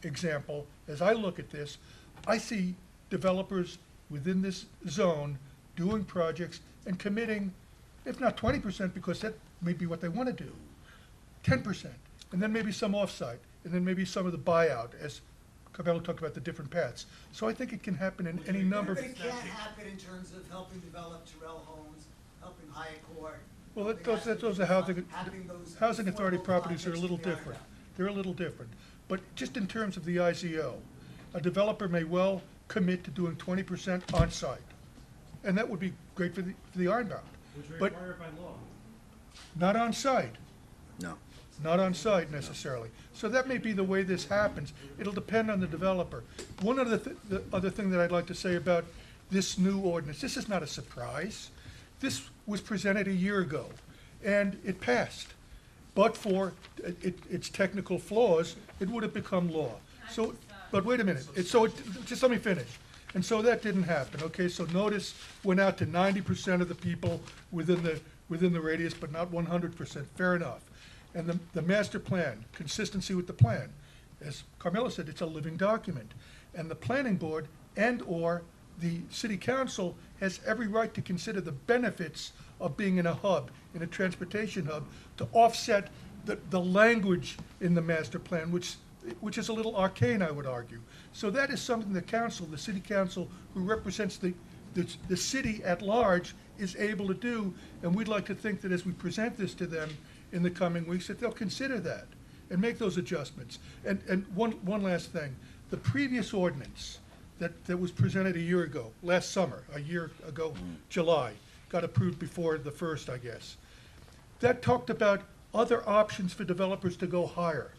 example, as I look at this, I see developers within this zone doing projects and committing, if not 20%, because that may be what they want to do, 10%, and then maybe some offsite, and then maybe some of the buyout, as Carmelo talked about the different paths. So I think it can happen in any number of. But it can't happen in terms of helping develop Terrell Homes, helping Hyatt Court. Well, helping those are housing those housing authority affordable properties are a projects little in the area. different. They're a little different. But just in terms of the IZO, a developer may well commit to doing 20% on-site. And that would be great for the Ironbound. Which are But required by law. not on-site. No. Not on site necessarily. So that may be the way this happens. It'll depend on the developer. One other the other thing that I'd like to say about this new ordinance, this is not a surprise. This was presented a year ago, and it passed. But for its technical flaws, it would have become law. So, but wait a minute, just let me finish. And so that didn't happen, okay? So notice went out to 90% of the people within the radius, but not 100%, fair enough. And the master plan, consistency with the plan. As Carmelo said, it's a living document. And the planning board and/or the city council has every right to consider the benefits of being in a hub, in a transportation hub, to offset the language in the master plan, which is a little arcane, I would argue. So that is something the city council, who represents the city at large, is able to do. And we'd like to think that as we present this to them in the coming weeks, that they'll consider that and make those adjustments. And one last thing, the previous ordinance that was presented a year ago, last summer, a year ago, July, got approved before the 1st, I guess. That talked about other options for developers to go higher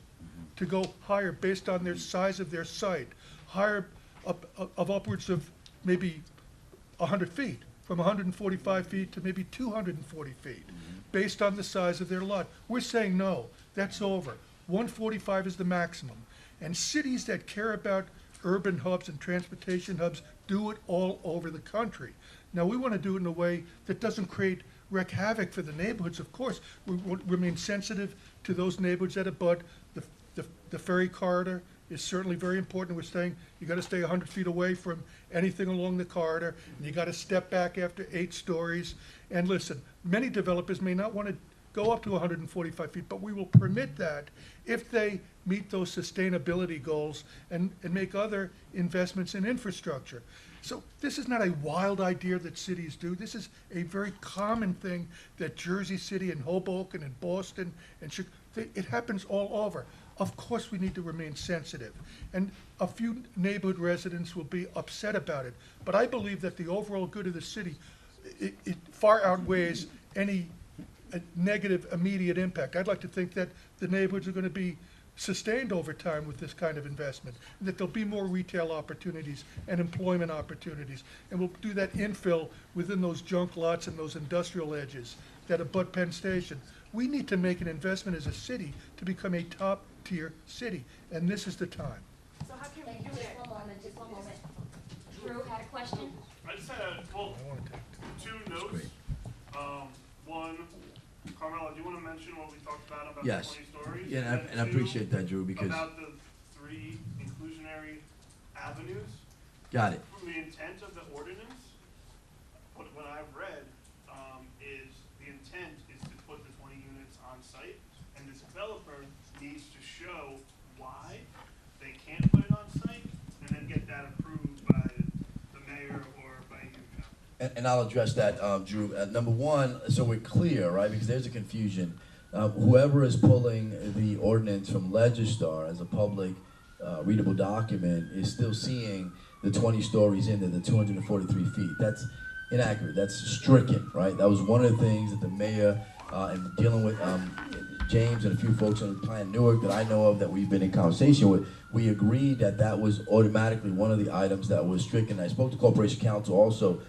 based on their size of their site, higher of upwards of maybe 100 feet, from 145 feet to maybe 240 feet, based on the size of their lot. We're saying no, that's over. 145 is the maximum. And cities that care about urban hubs and transportation hubs do it all over the country. Now, we want to do it in a way that doesn't wreak havoc for the neighborhoods, of course. We remain sensitive to those neighborhoods that abut. The ferry corridor is certainly very important. We're saying you got to stay 100 feet away from anything along the corridor, and you got to step back after 8 stories. And listen, many developers may not want to go up to 145 feet, but we will permit that if they meet those sustainability goals and make other investments in infrastructure. So this is not a wild idea that cities do. This is a very common thing that Jersey City and Hoboken and Boston and Chicago, it happens all over. Of course, we need to remain sensitive. And a few neighborhood residents will be upset about it. But I believe that the overall good of the city, it far outweighs any negative immediate impact. I'd like to think that the neighborhoods are going to be sustained over time with this kind of investment, and that there'll be more retail opportunities and employment opportunities. And we'll do that infill within those junk lots and those industrial edges that abut Penn Station. We need to make an investment as a city to become a top-tier city, and this is the time. So how can we Thank you. do that? Just one moment. Drew had a question? I just had two notes. One, Carmelo, do you want to mention what we talked about Yes. the 20 stories? Yeah, and I appreciate that, Drew, because. About the 3 inclusionary avenues. Got it. From the intent of the ordinance, what I've read is the intent is to put the 20 units on site. developer needs to show why they can't put it on site, and then get that approved by the mayor or by you, John. And I'll address that, Drew. Number one, so we're clear, right, because there's a confusion. Whoever is pulling the ordinance from Legistar as a public readable document is still seeing the 20 stories in there, the 243 feet. That's inaccurate. That's stricken, right? That was one of the things that the mayor, and dealing with James and a few folks on the plan Newark that I know of that we've been in conversation with, we agreed that that was automatically one of the items that was stricken. I spoke to Corporation Counsel also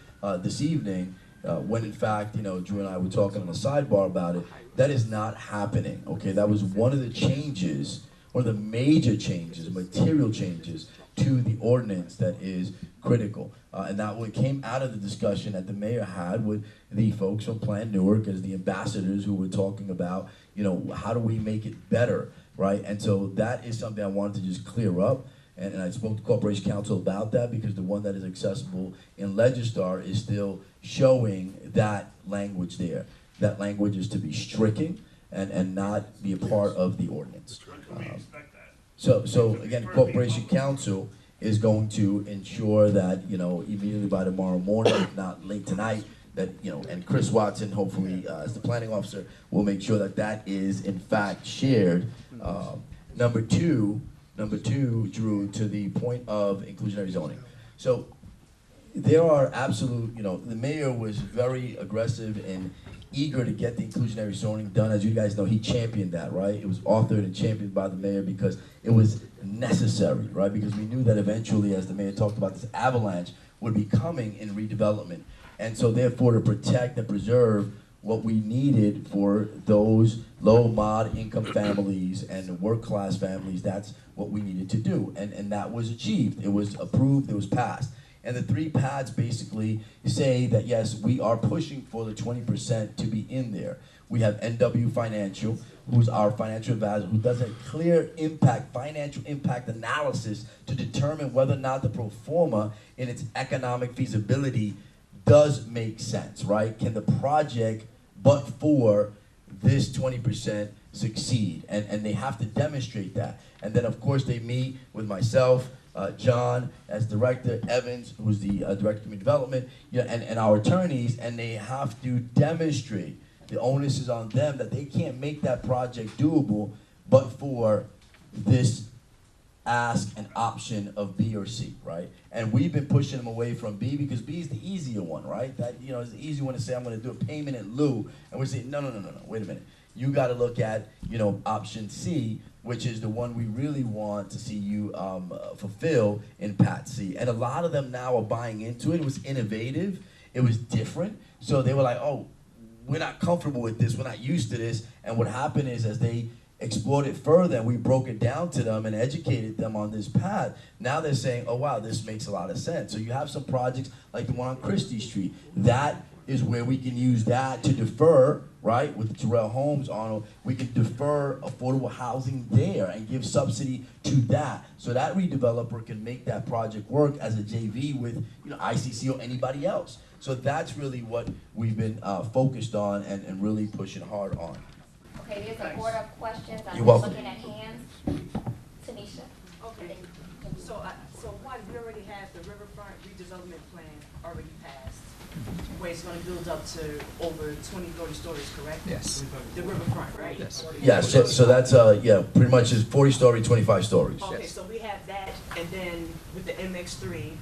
this evening, when in fact, you know, Drew and I were talking on the sidebar about it. That is not happening, okay? That was one of the changes, one of the major changes, material changes to the ordinance that is critical. And that what came out of the discussion that the mayor had with the folks from Plan Newark as the ambassadors who were talking about, you know, how do we make it better, right? And so that is something I wanted to just clear up. And I spoke to Corporation Counsel about that because the one that is accessible in Legistar is still showing that language there. That language is to be stricken and not be a part of the ordinance. When can we expect that? So again, Corporation Counsel is going to ensure that, you know, immediately by tomorrow morning, if not late tonight, that, you know, and Chris Watson, hopefully, as the planning officer, will make sure that that is in fact shared. Number two, Drew, to the point of inclusionary zoning. So there are absolute, you know, the mayor was very aggressive and eager to get the inclusionary zoning done. As you guys know, he championed that, right? It was authored and championed by the mayor because it was necessary, right? Because we knew that eventually, as the mayor talked about, this avalanche would be coming in redevelopment. And so therefore, to protect and preserve what we needed for those low mod income families and the work class families, that's what we needed to do. And that was achieved. It was approved, it was passed. And the three pads basically say that, yes, we are pushing for the 20% to be in there. We have NW Financial, who's our financial advisor, who does a clear impact, financial impact analysis to determine whether or not the pro forma in its economic feasibility does make sense, right? Can the project, but for this 20%, succeed? And they have to demonstrate that. And then, of course, they meet with myself, John as director, Evans, who's the director of community development, you know, and our attorneys, and they have to demonstrate, the onus is on them, that they can't make that project doable but for this ask and option of B or C, right? And we've been pushing them away from B because B is the easier one, right? That, you know, is the easy one to say, I'm going to do a payment in lieu, and we're saying, no, wait a minute. You got to look at, you know, option C, which is the one we really want to see you fulfill in Pat C. And a lot of them now are buying into it. It was innovative. It was different. So they were like, oh, we're not comfortable with this. We're not used to this. And what happened is, as they explored it further and we broke it down to them and educated them on this path, now they're saying, oh, wow, this makes a lot of sense. So you have some projects like the one on Christie Street. That is where we can use that to defer, right, with Terrell Homes, Arnold, we can defer affordable housing there and give subsidy to that. So that redeveloper can make that project work as a JV with, you know, ICC or anybody else. So that's really what we've been focused on and really pushing hard on. Okay, there's a board of questions. I'm You're welcome. looking at hands. Tanisha? Okay, so one, we already have the riverfront redevelopment plan already passed, where it's gonna build up to over 20, 30 stories, correct? Yes. The riverfront, right? Yes. Yeah, so that's, yeah, pretty much is 40 story, 25 stories. Okay, so we have that, and then with the MX-3,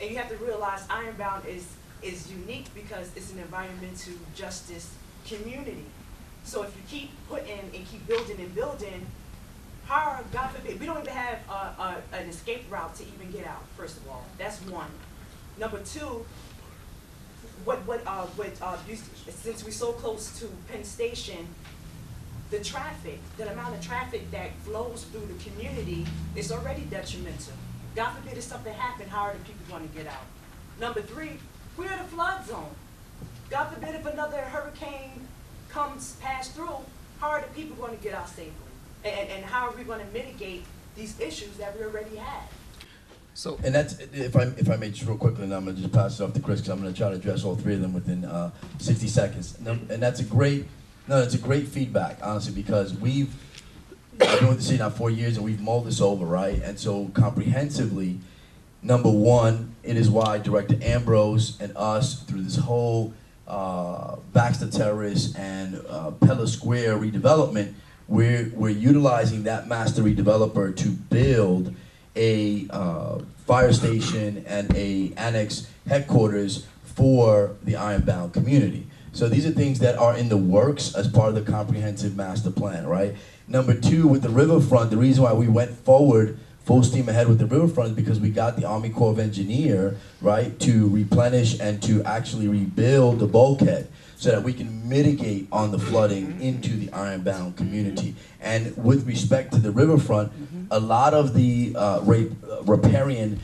and you have to realize Ironbound is unique because it's an environmental justice community. So if you keep putting and keep building and building, how, God forbid, we don't even have an escape route to even get out, first of all. That's one. Number two, since we're so close to Penn Station, the traffic, the amount of traffic that flows through the community is already detrimental. God forbid if something happened, how are the people going to get out? Number three, we're in a flood zone. God forbid if another hurricane pass through, how are the people going to get out safely? And how are we going to mitigate these issues that we already had? So, and that's, if I may just real quickly, and I'm going to just pass it off to Chris, because I'm going to try to address all three of them within 60 seconds. And that's a great No, it's a great feedback, honestly, because I've been with the city now 4 years and we've mulled this over, right? And so comprehensively, number one, it is why Director Ambrose and us, through this whole Baxter Terrace and Pella Square redevelopment, we're utilizing that master redeveloper to build a fire station and a annex headquarters for the Ironbound community. So these are things that are in the works as part of the comprehensive master plan, right? Number two, with the riverfront, the reason why we went forward full steam ahead with the riverfront is because we got the Army Corps of Engineer, right, to replenish and to actually rebuild the bulkhead so that we can mitigate on the flooding into the Ironbound community. And with respect to the riverfront, a lot of the riparian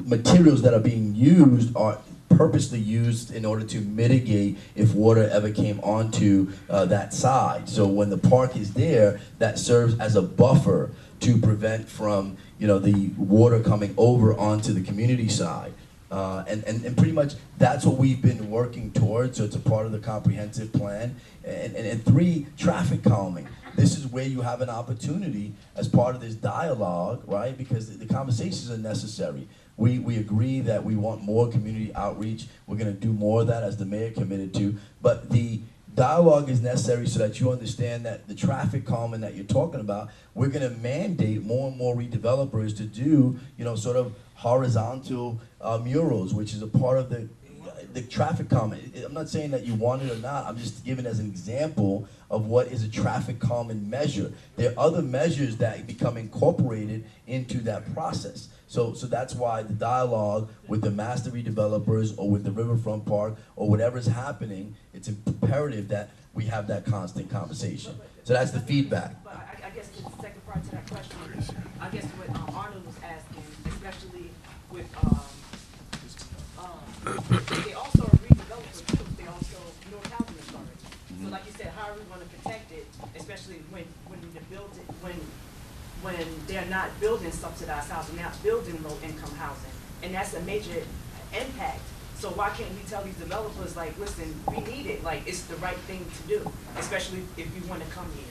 materials that are being used are purposely used in order to mitigate if water ever came onto that side. So when the park is there, that serves as a buffer to prevent from, you know, the water coming over onto the community side. And pretty much that's what we've been working towards, so it's a part of the comprehensive plan. And three, traffic calming. This is where you have an opportunity as part of this dialogue, right? Because the conversations are necessary. We agree that we want more community outreach. We're gonna do more of that as the mayor committed to, but the dialogue is necessary so that you understand that the traffic calming that you're talking about, we're gonna mandate more and more redevelopers to do, you know, sort of horizontal murals, which is a part of the traffic calming. I'm not saying that you want it or not, I'm just giving as an example of what is a traffic calming measure. There are other measures that become incorporated into that process. So that's why the dialogue with the master redevelopers or with the Riverfront Park or whatever's happening, it's imperative that we have that constant conversation. So that's the feedback. But I guess the second part to that question, I guess what Arnold was asking, especially with, they also are redevelopers too, they also North Housing Authority. So like you said, how are we gonna protect it, especially when they're not building subsidized housing, they're not building low-income housing, and that's a major impact. So why can't we tell these developers, like, listen, we need it, like, it's the right thing to do, especially if you want to come here.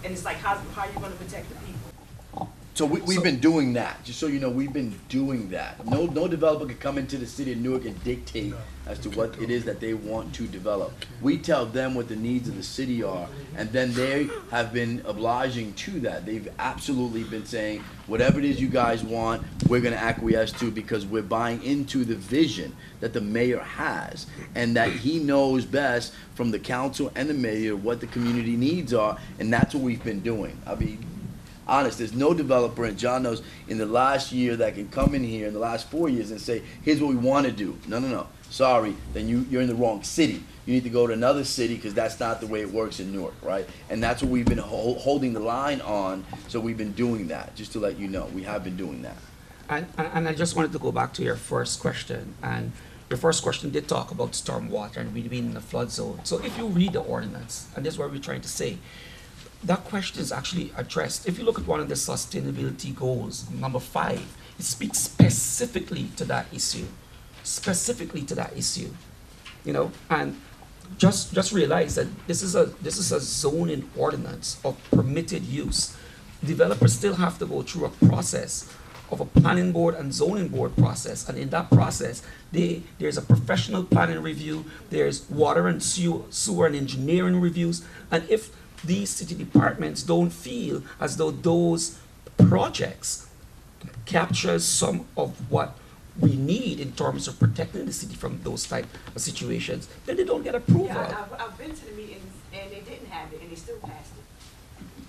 And it's like, how are you going to protect the people? So we've been doing that, just so you know, we've been doing that. No developer can come into the city of Newark and dictate as to what it is that they want to develop. We tell them what the needs of the city are, and then they have been obliging to that. They've absolutely been saying, whatever it is you guys want, we're gonna acquiesce to, because we're buying into the vision that the mayor has, and that he knows best from the council and the mayor what the community needs are, and that's what we've been doing. I mean, honest, there's no developer, and John knows, in the last year that can come in here in the last 4 years and say, here's what we want to do. No. Sorry, then you're in the wrong city. You need to go to another city, because that's not the way it works in Newark, right? And that's what we've been holding the line on, so we've been doing that, just to let you know. We have been doing that. And I just wanted to go back to your first question, and your first question did talk about stormwater and we being in the flood zone. So if you read the ordinance, and this is what we're trying to say, that question is actually addressed. If you look at one of the sustainability goals, number 5, it speaks specifically to that issue. You know, and just realize that this is a zoning ordinance of permitted use. Developers still have to go through a process of a planning board and zoning board process, and in that process, there's a professional planning review, there's water and sewer and engineering reviews, and if these city departments don't feel as though those projects capture some of what we need in terms of protecting the city from those type of situations, then they don't get approval. Yeah, I've been to the meetings and they didn't have it and they still passed it.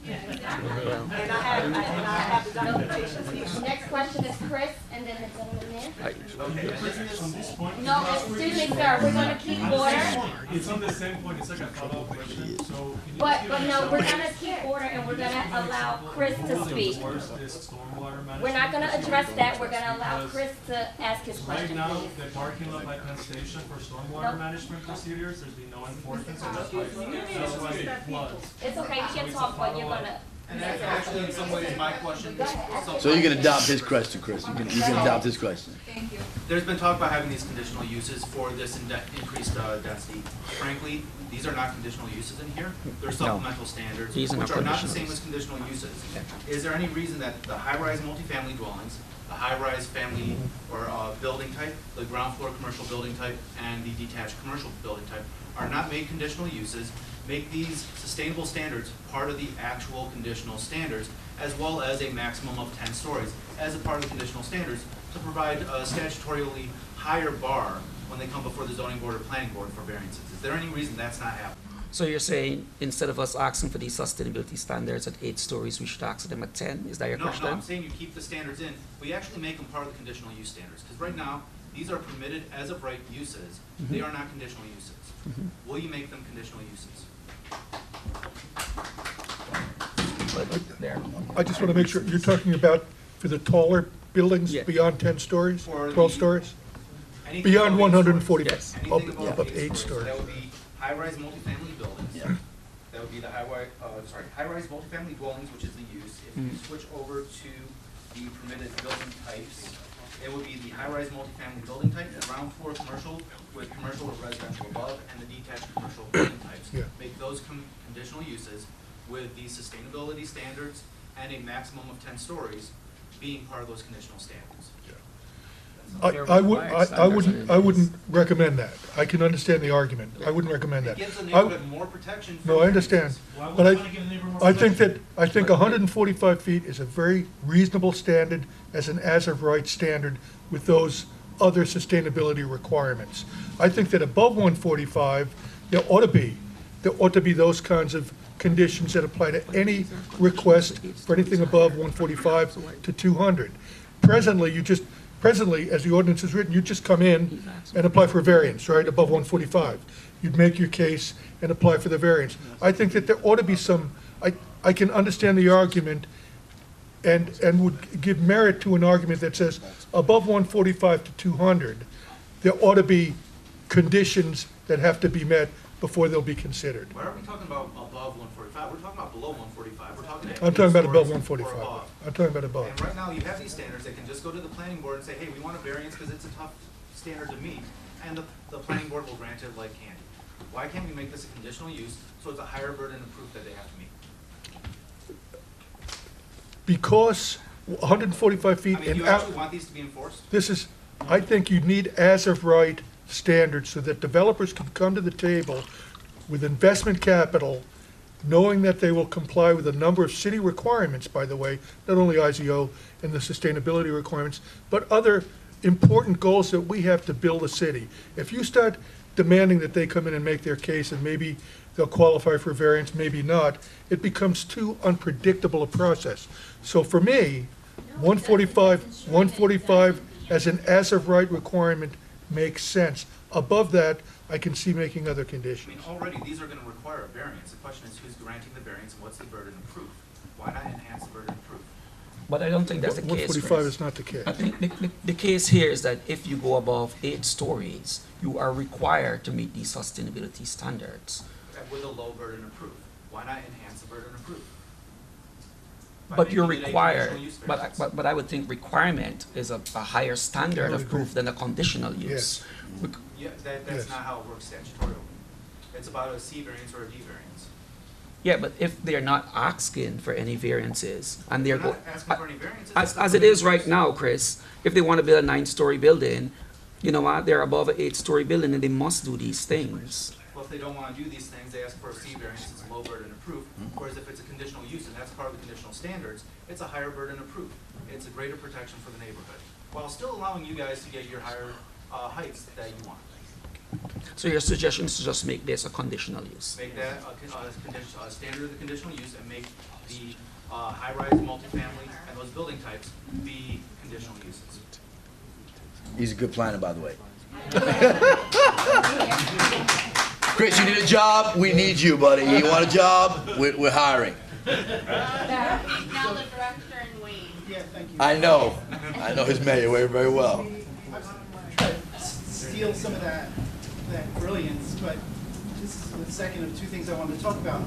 Yeah, exactly. And I have the documentation. Next question is Chris, and then the gentleman there. On this point. No, excuse me, sir, we're gonna keep order. It's on the same point, it's like a follow-up question, so. But no, we're gonna keep order and we're gonna allow Chris to speak. We're not gonna address that, we're gonna allow Chris to ask his question, Right now, please. the parking lot by Penn Station for stormwater management procedures, there's been no enforcement, so that's why it floods. It's okay, you can talk, but you're gonna And that's actually in some ways my question. So you can adopt his question, Chris. You can adopt his question. Thank you. There's been talk about having these conditional uses for this increased density. Frankly, these are not conditional uses in here. They're supplemental standards, These are which not are not the conditional same as conditional uses. Is there any reason that the high-rise multifamily dwellings, the high-rise family or building type, the ground floor commercial building type, and the detached commercial building type are not made conditional uses? Make these sustainable standards part of the actual conditional standards, as well as a maximum of 10 stories as a part of the conditional standards to provide a statutorily higher bar when they come before the zoning board or planning board for variances. Is there any reason that's not happening? So you're saying instead of us asking for these sustainability standards at 8 stories, we should ask them at 10? Is that your question? No, I'm saying you keep the standards in. We actually make them part of the conditional use standards, because right now, these are permitted as of right uses. They are not conditional uses. Will you make them conditional uses? There. I just want to make sure, you're talking about for the taller buildings Yeah. beyond 10 stories, For 12 the- stories? Anything Beyond above 140, 8 stories. up Anything above 8 So stories. that would be high-rise multifamily buildings. That would be the high-rise multifamily dwellings, which is the use. If you switch over to the permitted building types, it would be the high-rise multifamily building type, the ground floor commercial with commercial or residential above, and the detached commercial building types. Yeah. Make those conditional uses with the sustainability standards and a maximum of 10 stories being part of those conditional standards. I wouldn't recommend that. I can understand the argument. I wouldn't recommend It that. gives the I- neighborhood more protection. No, I understand, Why would but you wanna give the neighbor more I think protection? that, I think 145 feet is a very reasonable standard as an as-of-right standard with those other sustainability requirements. I think that above 145, there ought to be those kinds of conditions that apply to any request for anything above 145 to 200. Presently, as the ordinance is written, you just come in and apply for a variance, right, above 145. You'd make your case and apply for the variance. I think that there ought to be some, I can understand the argument and would give merit to an argument that says above 145 to 200, there ought to be conditions that have to be met before they'll be considered. Why are we talking about above 145? We're talking about below 145. We're talking I'm talking about above 8 stories 145. or above. I'm talking about above. And right now, you have these standards that can just go to the planning board and say, hey, we want a variance because it's a tough standard to meet. And the planning board will grant it like candy. Why can't we make this a conditional use so it's a higher burden of proof that they have to meet? Because 145 feet I mean, and do you out, actually want these to be enforced? I think you need as-of-right standards so that developers can come to the table with investment capital, knowing that they will comply with a number of city requirements, by the way, not only IZO and the sustainability requirements, but other important goals that we have to build a city. If you start demanding that they come in and make their case and maybe they'll qualify for variance, maybe not, it becomes too unpredictable a process. So for me, 145 as an as-of-right requirement makes sense. Above that, I can see making other I mean, conditions. already, these are going to require a variance. The question is who's granting the variance and what's the burden of proof? Why not enhance the burden of proof? But I don't think that's the case, 145 Chris. is not the case. I think the case here is that if you go above 8 stories, you are required to meet these sustainability standards. With a low burden of proof. Why not enhance the burden of proof? By But you're making it a required, conditional use variance. but I would think requirement is a higher standard of proof than a conditional use. Yeah, that's Yes. not how it works statutorily. It's about a C variance or a D variance. Yeah, but if they're not asking for any variances and they're They're go, not asking for any variances. as it is right now, Chris, if they want to build a 9-story building, you know what, they're above an 8-story building and they must do these things. Well, if they don't want to do these things, they ask for a C variance, it's a low burden of proof. Whereas if it's a conditional use, and that's part of the conditional standards, it's a higher burden of proof. It's a greater protection for the neighborhood, while still allowing you guys to get your higher heights that you want. So your suggestion is to just make this a conditional use. Make that a standard of the conditional use and make the high-rise multifamily and those building types be conditional uses. He's a good planner, by the way. Chris, you need a job? We need you, buddy. You want a job? We're hiring. Now the director in Wayne. Yeah, thank you. I know his mayor very well. Try to steal some of that brilliance, but this is the second of two things I wanted to talk about.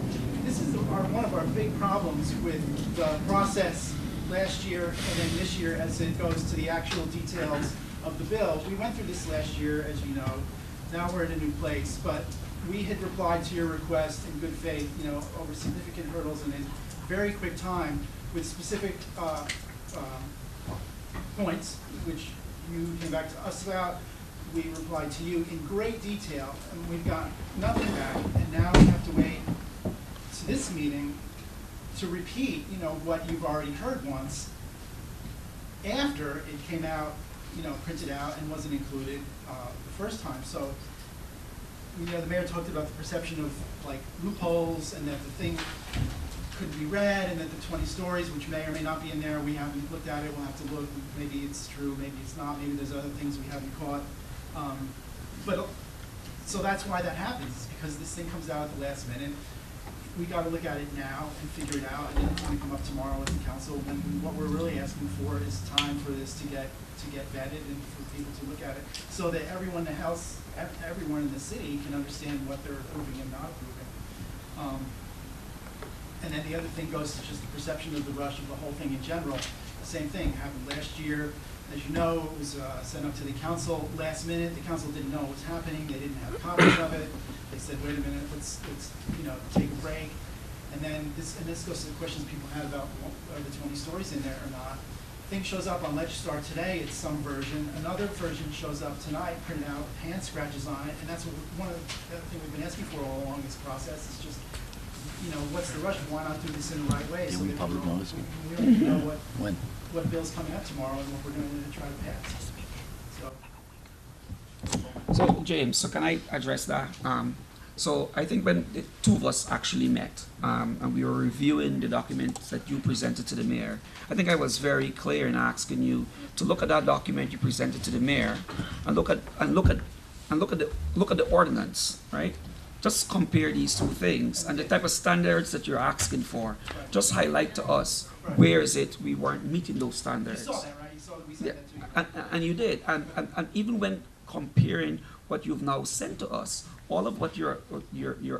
This is one of our big problems with the process last year and then this year as it goes to the actual details of the bill. We went through this last year, as you know. Now we're in a new place, but we had replied to your request in good faith, over significant hurdles in a very quick time with specific points, which you came back to us about. We replied to you in great detail, and we've got nothing back, and now we have to wait to this meeting to repeat, what you've already heard once after it came out, printed out and wasn't included the first time. So, the mayor talked about the perception of like loopholes and that the thing couldn't be read and that the 20 stories, which may or may not be in there, we haven't looked at it, we'll have to look, maybe it's true, maybe it's not, maybe there's other things we haven't caught. So that's why that happens, because this thing comes out at the last minute. We got to look at it now and figure it out, and then it's going to come up tomorrow with the council. And what we're really asking for is time for this to get vetted and for people to look at it, so that everyone in the city can understand what they're approving and not approving. And then the other thing goes to just the perception of the rush of the whole thing in general. The same thing happened last year. As you know, it was sent up to the council last minute. The council didn't know what was happening. They didn't have copies of it. They said, wait a minute, let's take a break. And then this goes to the questions people had about are the 20 stories in there or not. Thing shows up on Legistar today, it's some version. Another version shows up tonight, printed out with hand scratches on it, and that's one of the things we've been asking for all along this process is just, what's the rush? Why not do this in the right way? Yeah, So we that public don't- notice. we don't even know When? what bill's coming up tomorrow and what we're going to try to pass. So James, so can I address that? So I think when the two of us actually met and we were reviewing the documents that you presented to the mayor, I think I was very clear in asking you to look at that document you presented to the mayor and look at the ordinance, right? Just compare these two things and the type of standards that you're asking for. Just highlight to us where is it we weren't meeting those standards. You saw that, right? You saw that we Yeah, sent that to you. and you did, and even when comparing what you've now sent to us, all of what you're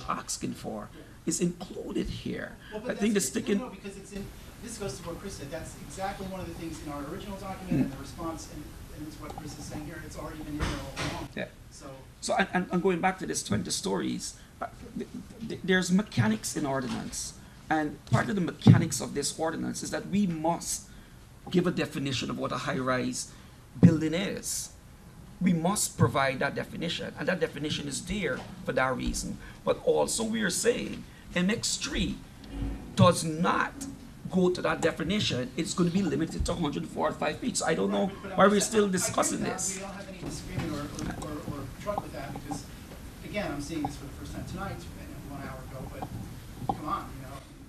asking for is included here. Well, I but think the that's- sticking. No, because this goes to what Chris said. That's exactly one of the things in our original document and the response, and it's what Chris is saying here. It's already been in there all along. Yeah. So And going back to this 20 stories, there's mechanics in ordinance, and part of the mechanics of this ordinance is that we must give a definition of what a high-rise building is. We must provide that definition, and that definition is there for that reason. But also we are saying MX-3 does not go to that definition. It's going to be limited to 145 feet. So I don't know why we're still discussing this. We don't have any disagreement or truck with that because, again, I'm seeing this for the first time tonight, 1 hour ago. But come on,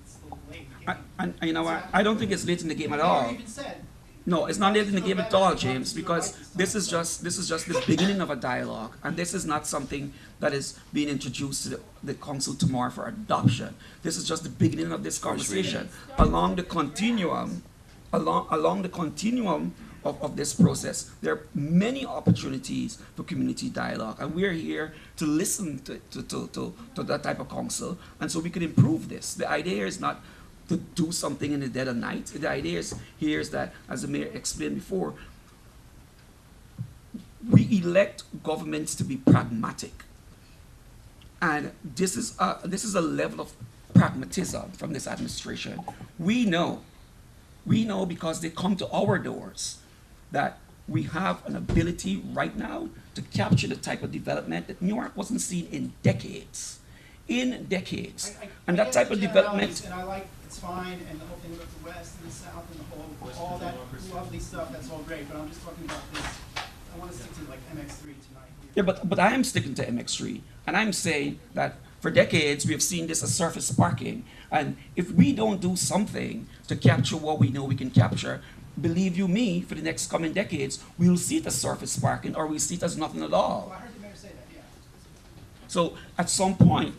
it's a little late in the game. And you know what? I don't think it's late in the game at The mayor all. even said, No, it's not late in the game at all, James, because this is just the beginning of a dialogue, and this is not something that is being introduced to the council tomorrow for adoption. This is just the beginning of this conversation along the continuum, of this process. There are many opportunities for community dialogue, and we're here to listen to that type of council, and so we can improve this. The idea is not to do something in the dead of night. The idea is that, as the mayor explained before, we elect governments to be pragmatic, and this is a level of pragmatism from this administration. We know because they come to our doors that we have an ability right now to capture the type of development that Newark wasn't seen in decades. And that type of development. And I like it's fine, and the whole thing about the west and the south and the whole all that lovely stuff. That's all great, but I'm just talking about this. I want to stick to like MX-3 tonight. Yeah, but I am sticking to MX-3, and I'm saying that for decades we have seen this as surface parking, and if we don't do something to capture what we know we can capture, believe you me, for the next coming decades, we'll see it as surface parking, or we'll see it as nothing at all. Well, I heard the mayor say that. Yeah. So at some point,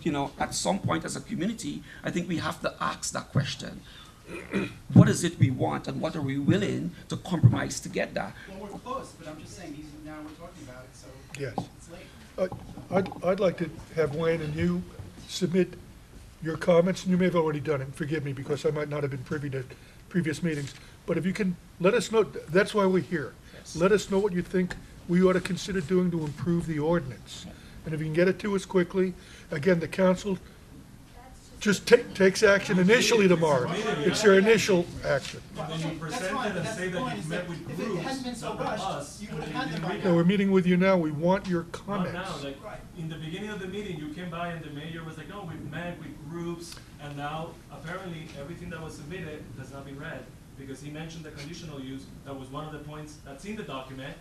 as a community, I think we have to ask that question. what is it we want and what are we willing to compromise to get that. Well, we're close, but I'm just saying, now we're talking about it, so Yes. it's late. I'd like to have Wayne and you submit your comments, and you may have already done it, forgive me, because I might not have been privy to previous meetings. But if you can, let us know, that's why we're here. Let us know what you think we ought to consider doing to improve the ordinance. And if you can get it to us quickly, again, the council just takes action initially tomorrow. It's their initial action. And then you present it and say that you've met with If it hadn't been groups, so not with rushed, us, you and would have then had you them didn't by read now. No, we're meeting with you now, we want your Not comments. now, like, in the beginning of the meeting, you came by and the mayor was like, oh, we've met with groups, and now apparently everything that was submitted has not been read, because he mentioned the conditional use, that was one of the points that's in the document.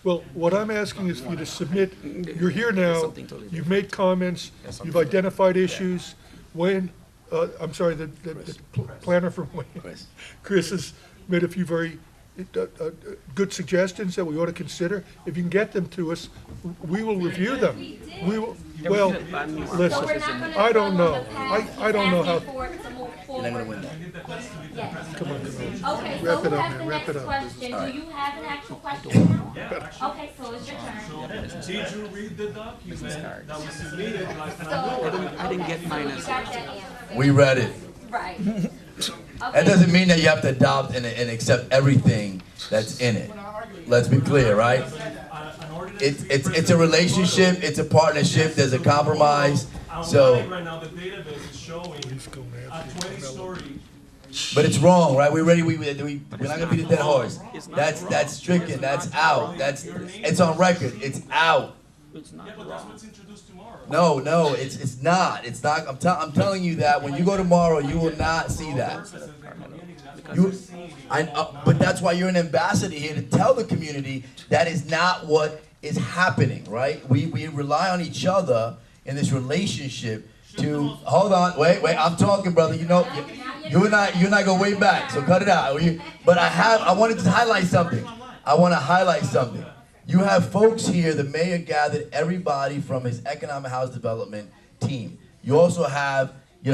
Well, what I'm asking is for you to submit, you're here now, you've made comments, you've identified issues. Wayne, I'm sorry, the planner from Wayne, Chris has made a few very good suggestions that we ought to consider. If you can get them to us, we will review them. We will, well, So we're listen, not gonna I don't go on know. the path I don't know how, asking for it to move forward. Yes. come on, come Okay, Wrap so it who up, has man, the wrap next it up. question? Do you have an actual question now? Yeah, actually. Okay, so it's your turn. So, did you read the document that was submitted like an So, hour? I didn't get mine you as got that answer. We read it. Right. That Okay. doesn't mean that you have to adopt and accept everything that's in it. Let's be clear, right? An ordinance It's a relationship, it's a partnership, there's a compromise. So, right now, the database is showing a 20-story. but it's wrong, right? We're not gonna beat a dead horse. That's stricken, that's out, it's on record, it's out. It's not Yeah, but that's wrong. what's introduced tomorrow. No, it's not. It's not. I'm telling you that when you go tomorrow, you will not see that. But that's why you're an ambassador here to tell the community that is not what is happening, right? We rely on each other in this relationship to hold on. Wait. I'm talking, brother. You know, you're not going way back. So cut it out. But I wanted to highlight something. I want to highlight something. You have folks here, the mayor gathered everybody from his economic house development team. You also have,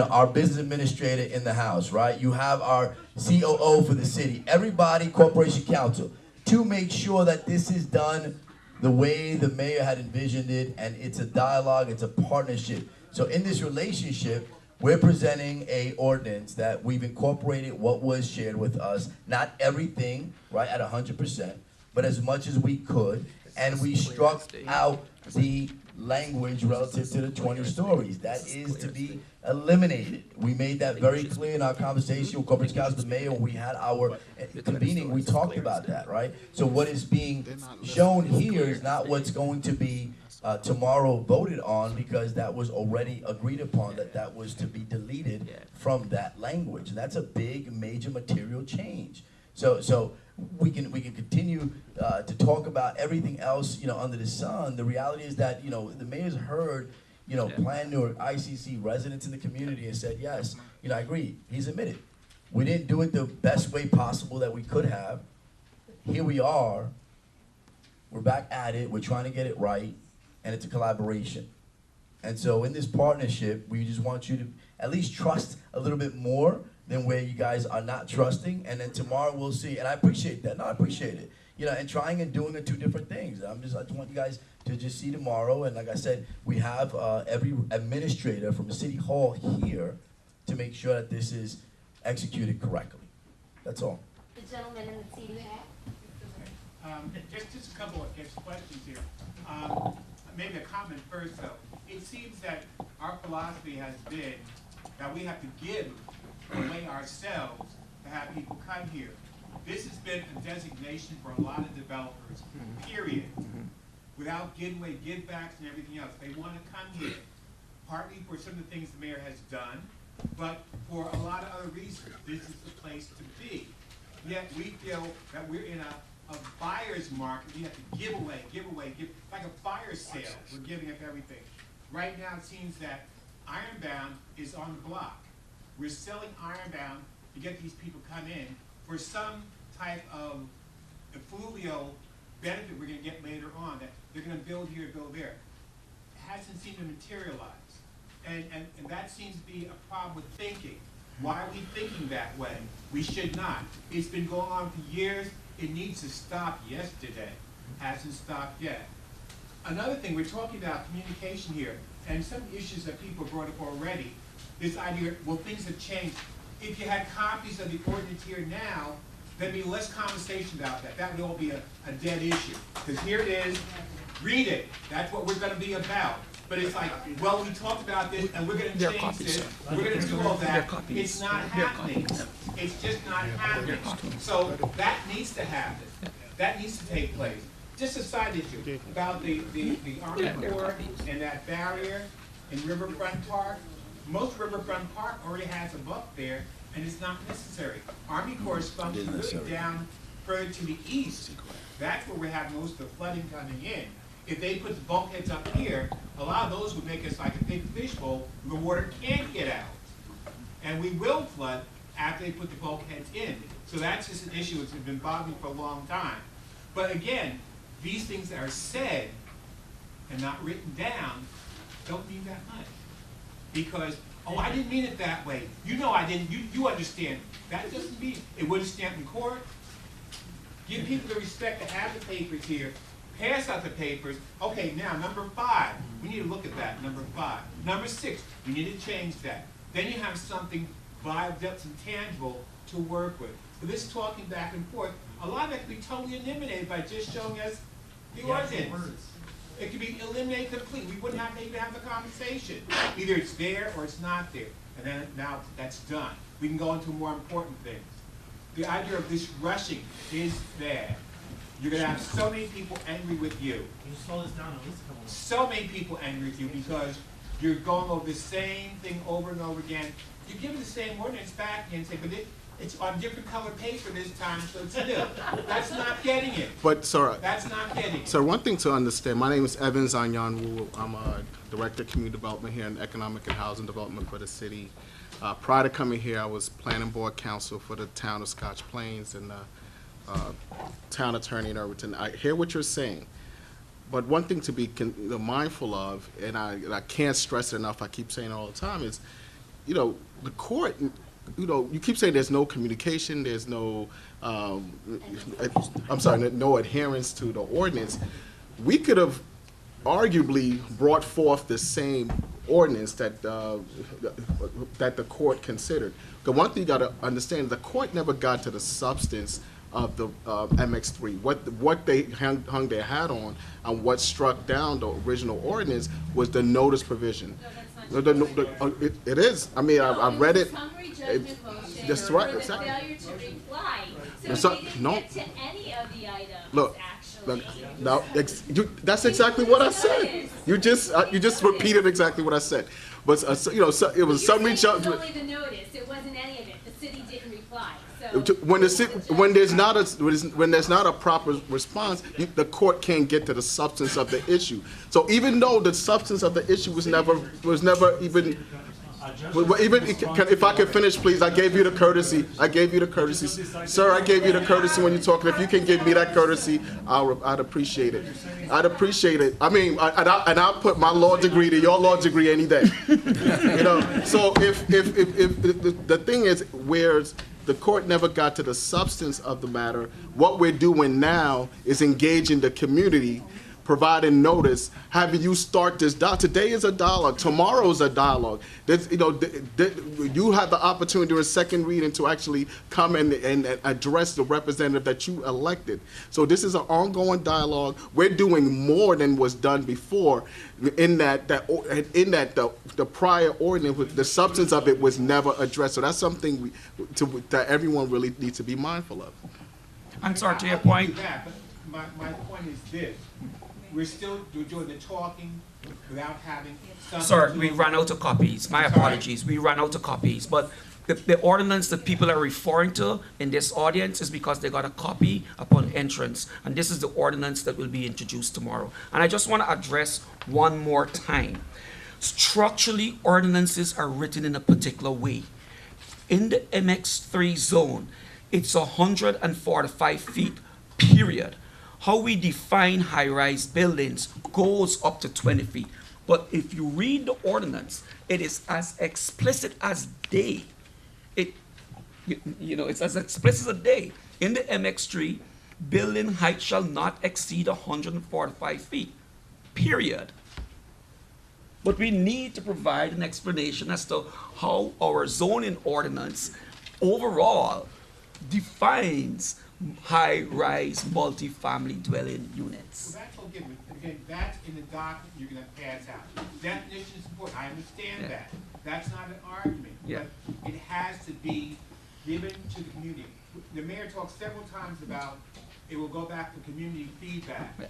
our business administrator in the house, right? You have our COO for the city, everybody, corporation counsel, to make sure that this is done the way the mayor had envisioned it, and it's a dialogue, it's a partnership. So in this relationship, we're presenting a ordinance that we've incorporated what was shared with us, not everything, right, at 100%. But as much as we could, and we struck out the language relative to the 20 stories. That is to be eliminated. We made that very clear in our conversation with Corporate Council, the mayor, when we had our convening, we talked about that, right? So what is being shown here is not what's going to be tomorrow voted on, because that was already agreed upon, that was to be deleted from that language. And that's a big, major material change. So we can continue to talk about everything else, under the sun. The reality is that, the mayor's heard, Plan or ICC residents in the community and said, yes, I agree. He's admitted. We didn't do it the best way possible that we could have. Here we are. We're back at it. We're trying to get it right, and it's a collaboration. And so in this partnership, we just want you to at least trust a little bit more than where you guys are not trusting, and then tomorrow we'll see. And I appreciate that. No, I appreciate it. And trying and doing are two different things. I just want you guys to just see tomorrow. And like I said, we have every administrator from the city hall here to make sure that this is executed correctly. That's all. The gentleman in the TV hat. Just a couple of questions here. Maybe a comment first, though. It seems that our philosophy has been that we have to give away ourselves to have people come here. This has been a designation for a lot of developers, period. Without giving away give-backs and everything else. They want to come here, partly for some of the things the mayor has done, but for a lot of other reasons. This is the place to be. Yet we feel that we're in a buyer's market. We have to give away, like a fire sale. We're giving up everything. Right now it seems that Ironbound is on the block. We're selling Ironbound to get these people come in for some type of effluvial benefit we're going to get later on, that they're going to build here, build there. It hasn't seemed to materialize. And that seems to be a problem with thinking. Why are we thinking that way? We should not. It's been going on for years. It needs to stop yesterday. Hasn't stopped yet. Another thing, we're talking about communication here, and some issues that people brought up already. This idea, well, things have changed. If you had copies of the ordinance here now, there'd be less conversation about that. That would all be a dead issue. Because here it is, read it. That's what we're gonna be about. But it's like, well, we talked about this and we're gonna change this, we're gonna do all that. It's not happening. It's just not happening. So that needs to happen. That needs to take place. Just a side issue about the Army Corps and that barrier in Riverfront Park. Most Riverfront Park already has a buck there, and it's not necessary. Army Corps is functioning really down further to the east. That's where we have most of the flooding coming in. If they put the bulkheads up here, a lot of those would make us like a big fishbowl where the water can't get out. And we will flood after they put the bulkheads in. So that's just an issue that's been bothering me for a long time. But again, these things that are said and not written down don't mean that much. Because, oh, I didn't mean it that way. You know I didn't, you understand. That doesn't mean it wouldn't stand in court. Give people the respect to have the papers here. Pass out the papers. Okay, now number 5, we need to look at that, number 5. Number 6, we need to change that. Then you have something viable, that's intangible to work with. But this talking back and forth, a lot of that can be totally eliminated by just showing us the ordinance. It could be eliminated completely. We wouldn't have to even have the conversation. Either it's there or it's not there. And then now that's done. We can go into more important things. The idea of this rushing is bad. You're going to have so many people angry with you. Can you slow this down at least a couple minutes? So many people angry with you because you're going over the same thing over and over again. You give it the same ordinance back and say, but it's on different colored paper this time, so it's new. That's not getting it. But, sir, That's not getting it. so one thing to understand, my name is Evans Anyan Wu. I'm a Director of Community Development here in Economic and Housing Development for the city. Prior to coming here, I was Planning Board Counsel for the town of Scotch Plains and town attorney in Irvington. I hear what you're saying, but one thing to be mindful of, and I can't stress it enough, I keep saying it all the time, is, the court, you keep saying there's no communication, there's no, no adherence to the ordinance. We could have arguably brought forth the same ordinance that the court considered. The one thing you got to understand, the court never got to the substance of the MX-3. What they hung their hat on and what struck down the original ordinance was the notice provision. No, that's not true. It is. I mean, I read it. Summary judgment motion That's right, for the exactly. failure to reply. It's So not- we didn't no. get to any of the items, Look, actually. now, that's exactly what I said. You just repeated exactly what I said. But it was a You summary said it was judgment. only the notice, it wasn't any of it. The city didn't reply, so. When there's not a proper response, the court can't get to the substance of the issue. So even though the substance of the issue was never even. If I could finish, please, I gave you the courtesy. Sir, I gave you the courtesy when you're talking. If you can give me that courtesy, I'd appreciate it. I mean, and I'll put my law degree to your law degree any day. So if the thing is, where the court never got to the substance of the matter, what we're doing now is engaging the community, providing notice, having you start this dialogue. Today is a dialogue. Tomorrow is a dialogue. You have the opportunity during second reading to actually come and address the representative that you elected. So this is an ongoing dialogue. We're doing more than was done before. In that the prior ordinance, the substance of it was never addressed. So that's something that everyone really needs to be mindful of. And sorry, to your point. My point is this. We're still doing the talking without having. Sir, we ran out of copies. My apologies. We ran out of copies. But the ordinance that people are referring to in this audience is because they got a copy upon entrance. And this is the ordinance that will be introduced tomorrow. And I just want to address one more time. Structurally, ordinances are written in a particular way. In the MX-3 zone, it's 145 feet, period. How we define high-rise buildings goes up to 20 feet. But if you read the ordinance, it is as explicit as day. It's as explicit as a day. In the MX-3, building height shall not exceed 145 feet, period. But we need to provide an explanation as to how our zoning ordinance overall defines high-rise multifamily dwelling units. Well, that's okay, but again, that's in the document you're gonna pass out. Definition is important, I understand Yeah. that. That's not an argument. Yeah. But it has to be given to the community. The mayor talked several times about it will go back to community feedback. Yeah.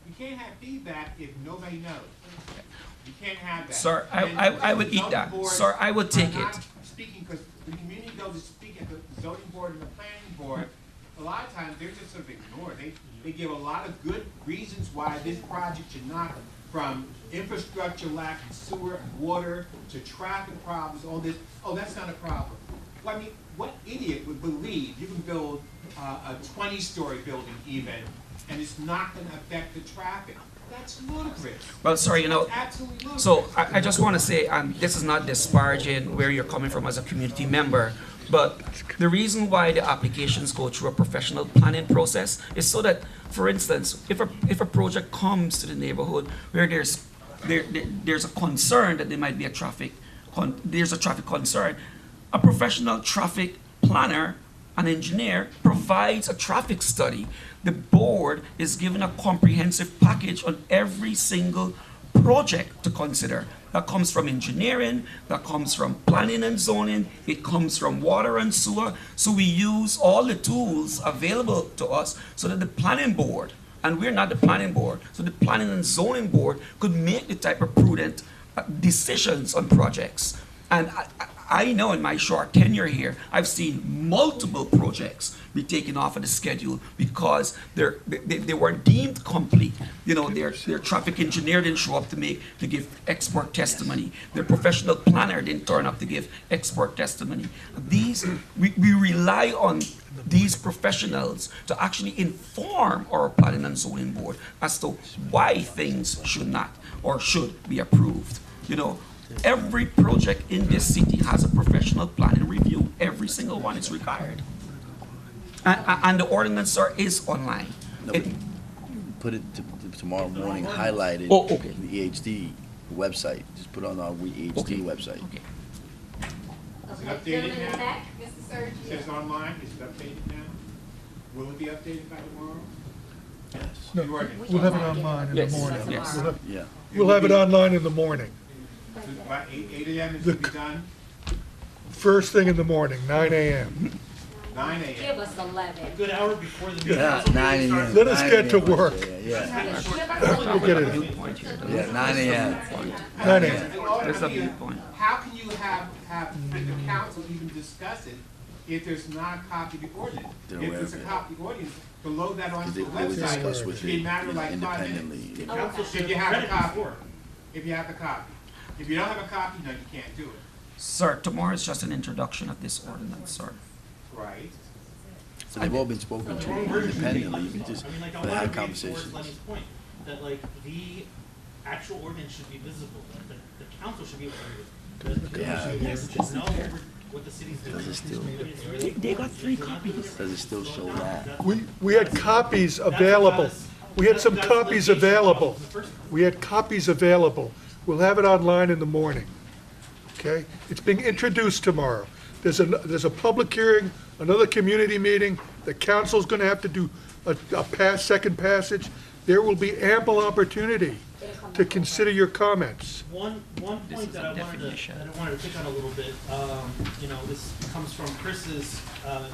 You can't have feedback if nobody knows. You can't have that. Sir, And I would the eat zoning that. board Sir, I would take are not it. Speaking, because the community goes to speak at the zoning board and the planning board, a lot of times they're just sort of ignored. They give a lot of good reasons why this project should not, from infrastructure lack of sewer and water to traffic problems, all this. Oh, that's not a problem. Well, I mean, what idiot would believe you can build a 20-story building even, and it's not going to affect the traffic? That's ludicrous. Well, sorry, That's absolutely ludicrous. so I just want to say, this is not disparaging where you're coming from as a community member, but the reason why the applications go through a professional planning process is so that, for instance, if a project comes to the neighborhood where there's a concern that there might be a traffic concern, a professional traffic planner, an engineer, provides a traffic study. The board is given a comprehensive package on every single project to consider. That comes from engineering, that comes from planning and zoning, it comes from water and sewer. So we use all the tools available to us so that the planning board, and we're not the planning board, so the planning and zoning board could make the type of prudent decisions on projects. And I know in my short tenure here, I've seen multiple projects be taken off of the schedule because they weren't deemed complete. Their traffic engineer didn't show up to give expert testimony. Their professional planner didn't turn up to give expert testimony. We rely on these professionals to actually inform our planning and zoning board as to why things should not or should be approved. Every project in this city has a professional planning review. Every single one is required. And the ordinance, sir, is online. No, put it tomorrow morning, highlighted okay. the EHD website. Just put it on our EHD website. Okay. Is it Okay, updated gentleman in the now? back, Mr. It Sergio. says online, is it updated now? Will it be updated by tomorrow? Yes. No, The ordinance. we'll have it online in the Yes, morning. yes. Yeah. We'll have it online in the morning. By 8 a.m. it The should be done, First thing in the morning, 9 a.m. 9 Give a.m. us 11. A good hour before the meeting. Yeah, 9 a.m. Let us get to 9 a.m. work. Yeah, We'll get it in. yeah, 9 a.m. 9 a.m. There's a big point. How can you have the council even discuss it if there's not a copy of the ordinance? They're If aware there's a of it. copy of the ordinance, to load that onto They the would discuss website, with it should be a it matter of like 5 independently. minutes. The council should If you have read a it copy. before. If you have the copy. If you don't have a copy, no, you can't do it. Sir, tomorrow is just an introduction of this ordinance, sir. Right? So they've all been spoken to independently. We just I mean, like, I had want to reinforce conversations. Lenny's point, that like, the actual ordinance should be visible, that the council should be able to read it. The Yeah. commission should know what the city's doing. Does it still- I mean, it's really They got 3 important. copies. Does it still show that? We had copies available. We had some copies available. We had copies available. We'll have it online in the morning. Okay? It's being introduced tomorrow. There's a public hearing, another community meeting. The council's gonna have to do a second passage. There will be ample opportunity to consider your comments. One This point is that a I wanted definition. to pick on a little bit, this comes from Chris's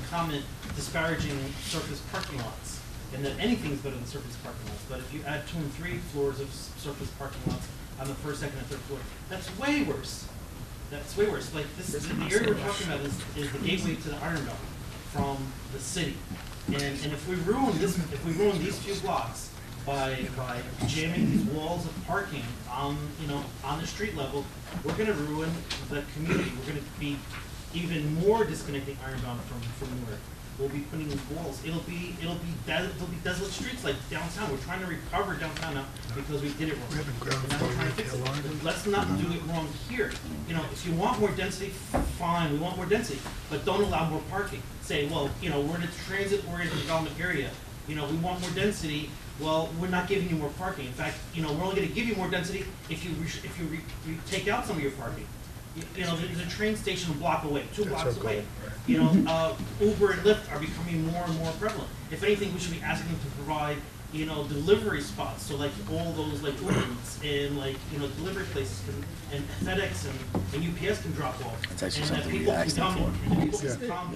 comment disparaging surface parking lots, and that anything's better than surface parking lots, but if you add 2 and 3 floors of surface parking lots on the first, second, and third floor, that's way worse. That's way worse. Like, the area we're talking about is the gateway to the Iron Dome from the city. And if we ruin these few blocks by jamming these walls of parking on the street level, we're gonna ruin the community. We're gonna be even more disconnecting Iron Dome from Newark. we'll be putting in walls. It'll be desolate streets like downtown. We're trying to recover downtown now because we did it wrong. And now we're trying to fix it. Let's not do it wrong here. You know, if you want more density, fine, we want more density, but don't allow more parking. Say, well, you know, we're in a transit-oriented development area. You know, we want more density. Well, we're not giving you more parking. In fact, you know, we're only going to give you more density if you take out some of your parking. You know, there's a train station a block away, 2 blocks away. You know, Uber and Lyft are becoming more and more prevalent. If anything, we should be asking them to provide, you know, delivery spots. So like all those like Uber Eats and like, you know, delivery places and FedEx and UPS can drop off. That's actually and that something we people can asked them come, for. and people can come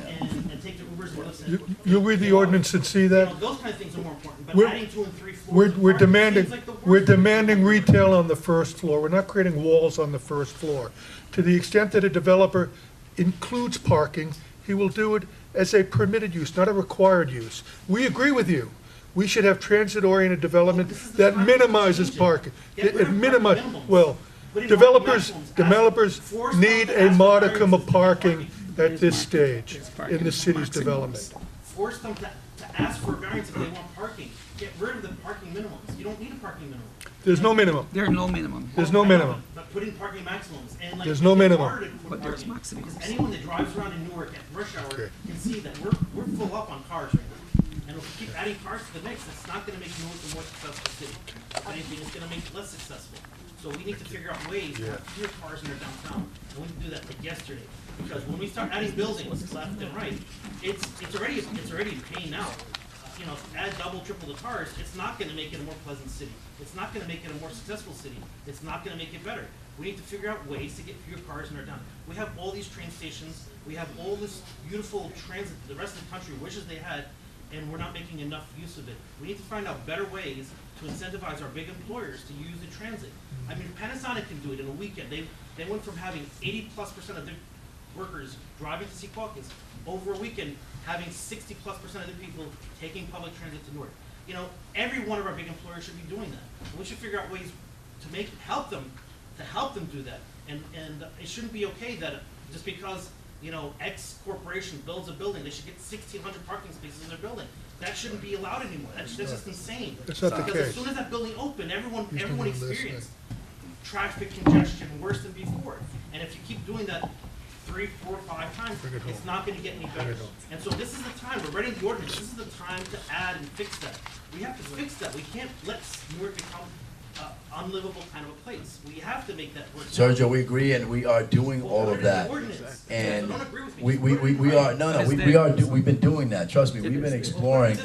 and take their Ubers and Lyfts. You'll read the ordinance and see You that. know, those kind of things are more important, but We're- adding 2 and 3 floors. We're of parking demanding, seems like the worst we're thing to do. demanding retail on the first floor. We're not creating walls on the first floor. To the extent that a developer includes parking, he will do it as a permitted use, not a required use. We agree with you. We should have transit-oriented development that minimizes parking. It minimizes, well, developers need a modicum of parking at this stage in the city's development. Force them to ask for a variance if they want parking. Get rid of the parking minimums. You don't need a parking minimum. There's no minimum. There are no minimum. There's no minimum. But put in parking maximums and like. There's no minimum. Harder to put But there's parking, maximums. Because anyone that drives around in Newark at rush hour Okay. can see that we're full up on cars right now. And if we keep adding cars to the mix, it's not gonna make Newark a more successful city. If anything, it's gonna make it less successful. So we need to figure out ways to have fewer cars in our downtown. And we can do that like yesterday. Because when we start adding buildings left and right, it's already a pain now. You know, add double, triple the cars, it's not gonna make it a more pleasant city. It's not gonna make it a more successful city. It's not gonna make it better. We need to figure out ways to get fewer cars in our town. We have all these train stations, we have all this beautiful transit the rest of the country wishes they had, and we're not making enough use of it. We need to find out better ways to incentivize our big employers to use the transit. I mean, Panasonic can do it in a weekend. They went from having 80+% of their workers driving to Secaucus over a weekend, having 60+% of the people taking public transit to Newark. You know, every one of our big employers should be doing that. And we should figure out ways to help them do that. And it shouldn't be okay that just because, you know, X corporation builds a building, they should get 1,600 parking spaces in their building. That shouldn't be allowed anymore. That's just insane. That's not the Because as case. soon as that building opened, everyone He's gonna be experienced traffic congestion worse than before. And if you keep doing that 3, 4, 5 times, Bring it home. it's not gonna get any Bring better. it home. And so this is the time, we're writing the ordinance, this is the time to add and fix that. We have to fix that. We can't let Newark become unlivable kind of a place. We have to make that work. Sergio, we agree, and we are doing all of that. And we are, we've been doing that, trust me, we've been exploring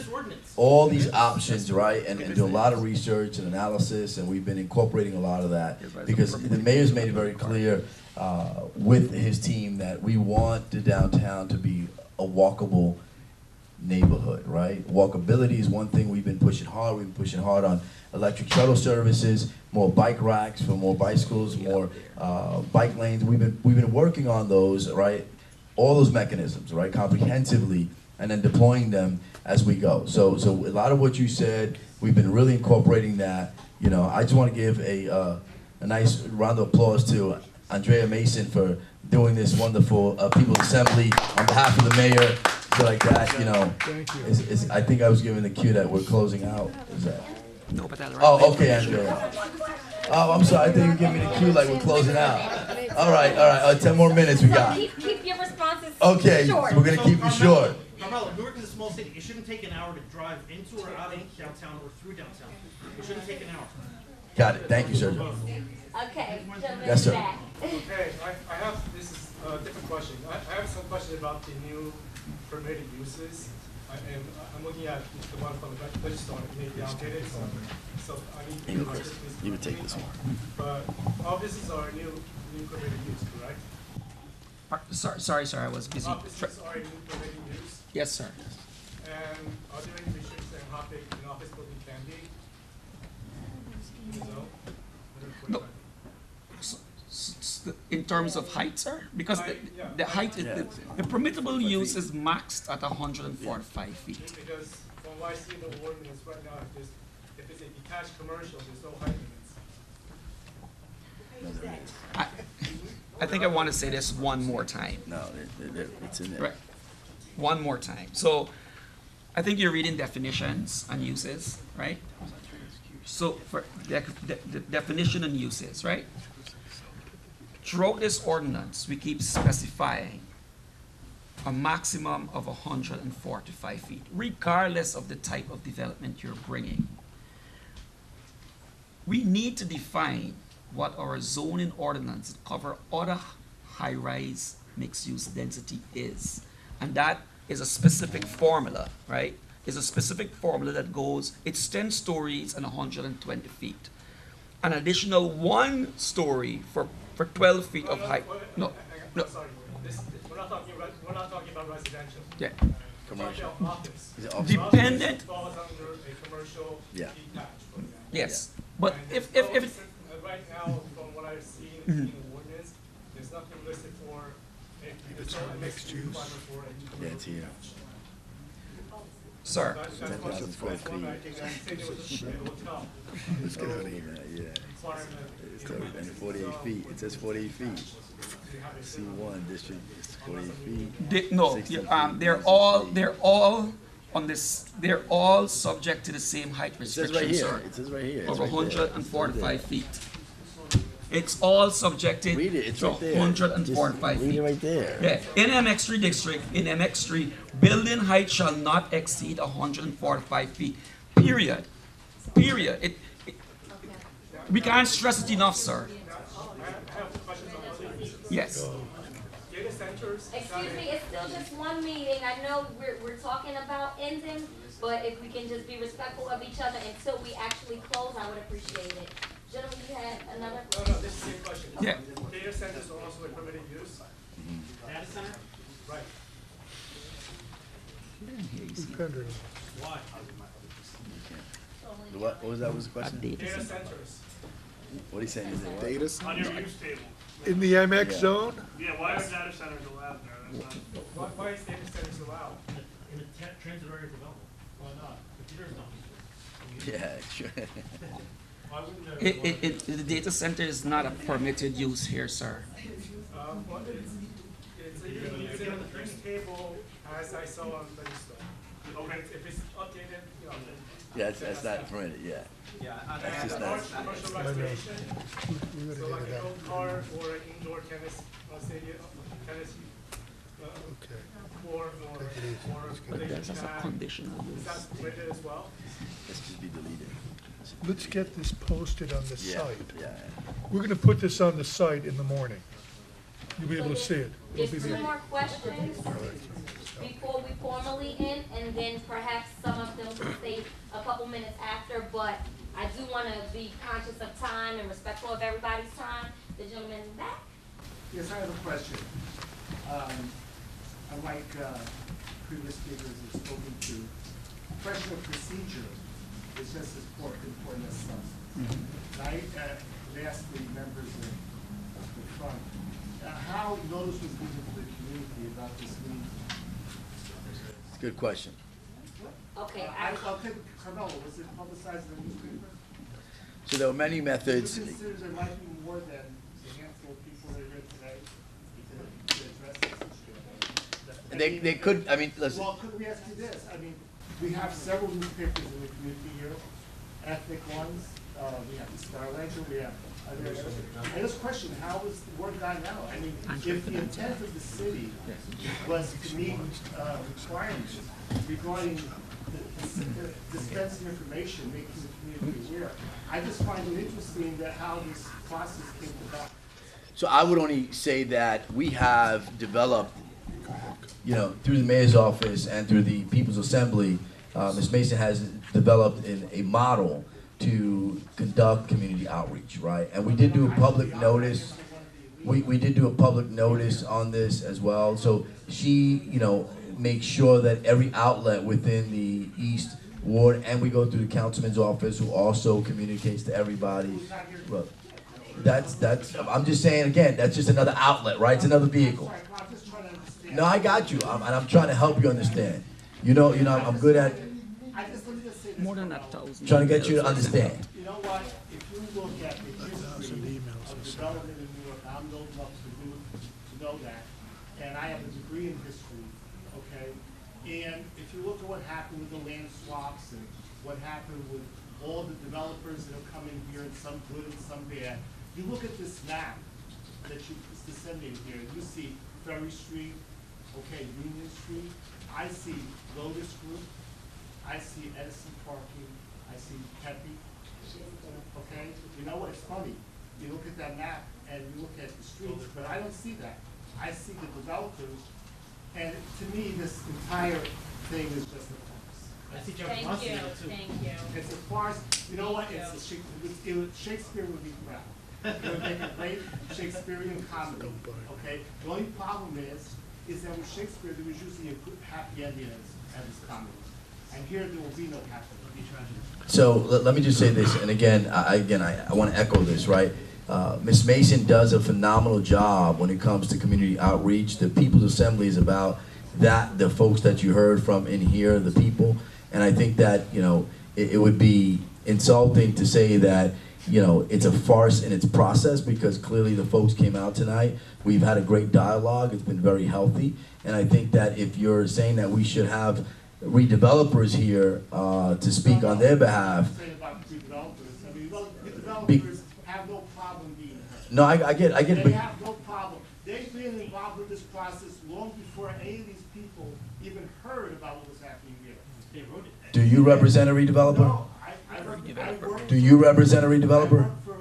all these options, right? And do a lot of research and analysis, and we've been incorporating a lot of that. Because the mayor's made it very clear, with his team, that we want the downtown to be a walkable neighborhood, right? Walkability is one thing we've been pushing hard. We've been pushing hard on electric shuttle services, more bike racks for more bicycles, more bike lanes. We've been working on those, right? All those mechanisms, right? Comprehensively, and then deploying them as we go. So a lot of what you said, we've been really incorporating that. You know, I just want to give a nice round of applause to Andrea Mason for doing this wonderful People's Assembly on behalf of the mayor. So like that, you know, I think I was given the cue that we're closing out. Is that? No, but that's right. Oh, okay, Andrea. Oh, I'm sorry. I think you gave me the cue like we're closing out. All right. 10 more minutes we got. Keep your responses Okay, short. so we're gonna keep you short. Carmelo, Newark is a small city. It shouldn't take an hour to drive into or out of downtown or through downtown. It shouldn't take an hour. Got it. Thank you, Sergio. Okay, gentlemen Yes, sir. back. Okay, I have, this is a different question. I have some questions about the new permitted uses. And I'm looking at the one from the register, maybe outdated, so I need to. You would take this one. But offices are new permitted use, correct? Sorry, I was busy. Offices are new permitted use, Yes, sir. and are there any restrictions on how big an office building can be? No? No. In terms of height, sir? Because the height, the permissible use is maxed at 145 feet. Because from what I see in the ordinance right now, if it's a detached commercial, there's no height limits. I think I want to say this one more time. No, it's in there. Right. one more time. So I think you're reading definitions and uses, right? So for the definition and uses, right? Throughout this ordinance, we keep specifying a maximum of 145 feet, regardless of the type of development you're bringing. We need to define what our zoning ordinance that cover other high-rise mixed-use density is. And that is a specific formula, right? Is a specific formula that goes, it's 10 stories and 120 feet. An additional 1 story for 12 feet of height. No, no. Sorry, we're not talking about residential. Yeah. Commercial. We're talking office. Is it office? Dependent. Office falls under a commercial Yeah. detached, for example. Yes, but And if right now, from what I've seen in the ordinance, there's nothing listed for it's not a mixed use requirement for a Yeah, it's here. Sir. That's one I think I said it was a hotel. Let's get out of here, yeah. It's 48 feet, it says 48 feet. C1 district is 48 feet. No, 60 feet, they're all on this. They're all subject to the same height It says restriction, right here, sir. it says right here. Of It's right there. 145 feet. It's all subjected Read it, it's to right there. 145 Just read feet. it right there. Yeah, in MX3 district, in MX3, building height shall not exceed 145 feet. Period. Period. We can't stress it enough, sir. Yes. Data centers. Excuse me, it's still just one meeting. I know we're talking about ending, but if we can just be respectful of each other until we actually close, I would appreciate it. Gentlemen, you had another? No, this is the same question. Yeah. Data centers are also a permitted use. Data center? Right. Dependent. Why? What was that, was the question? Data centers. What are you saying, is it what? Data On your use table. In the MX Yeah. zone? Yeah, why are data centers allowed there? That's not. Why is data centers allowed? In a transit area development, why not? Computers don't. Yeah, sure. Why wouldn't there? The data center is not a permitted use here, sir. Well, it's in the use table as I saw on the list. Okay, if it's updated, you know. Yeah, that's not permitted, yeah. Yeah, That's just Large not. commercial recreation, We so gotta like get a it out. golf car or an indoor tennis stadium, tennis, Okay. court Take it easy. or That's a conditional Is use. that permitted as well? Let's just be deleted. Let's get this posted on the Yeah, site. yeah. We're gonna put this on the site in the morning. You'll be able to see it. It'll There's be two there. more questions before we formally end, and then perhaps some of them will stay a couple minutes after, but I do want to be conscious of time and respectful of everybody's time. The gentleman in the back. Yes, I have a question. Unlike previous speakers have spoken to, question of procedure is just as important as substance. I asked the members of the front, how notice was given to the community about this meeting? It's a good question. Okay, I'll take Carmelo, was it publicized in the newspaper? So there were many methods. Do you consider there might be more than the handful of people that are here today to address this issue? They could, I mean, listen, Well, could we ask you this? I mean, we have several newspapers in the community here, ethnic ones, we have the Star Ledger, we have others. I just question, how was the word gotten out? I mean, if the intent of the city was to meet requirements regarding the dispensing information, making the community aware, I just find it interesting that how this process came about. so I would only say that we have developed, you know, through the mayor's office and through the People's Assembly, Ms. Mason has developed a model to conduct community outreach, right? And we did do a public notice. We did do a public notice on this as well. So she, you know, makes sure that every outlet within the East Ward, and we go through the councilman's office, who also communicates to everybody. Look, that's. I'm just saying again. That's just another outlet, right? It's another vehicle. No, I got you, and I'm trying to help you understand. You know, I'm good at More than 1,000. trying to get you to understand. You know what, if you look at the history of development in New York, I'm old enough to know that, and I have a degree in history, okay? And if you look at what happened with the land swaps and what happened with all the developers that have come in here, and some good and some bad, you look at this map that is disseminated here, you see Ferry Street, okay, Union Street, I see Lotus Group, I see Edison Parking, I see Pepe, okay? You know what, it's funny, you look at that map and you look at the streets, but I don't see that. I see the developers, and to me, this entire thing is just a farce. I see Jeff Thank Munson you, in it too. thank you. It's a farce, you know what, Thank it's a Shakespeare would be proud. It would make a great Shakespearean comedy, okay? The only problem is that with Shakespeare, there was usually a good happy ending at his comedy. And here, there will be no happy ending. So let me just say this, and again, I want to echo this, right? Ms. Mason does a phenomenal job when it comes to community outreach. The People's Assembly is about that, the folks that you heard from in here, the people. And I think that, you know, it would be insulting to say that, you know, it's a farce in its process, because clearly the folks came out tonight. We've had a great dialogue. It's been very healthy. And I think that if you're saying that we should have redevelopers here to speak on their behalf. Redevelopers have no problem being heard. No, I get it. They have no problem. They've been involved with this process long before any of these people even heard about what was happening here. They wrote it. Do you represent a redeveloper? No, I work. Do you represent a I redeveloper? work for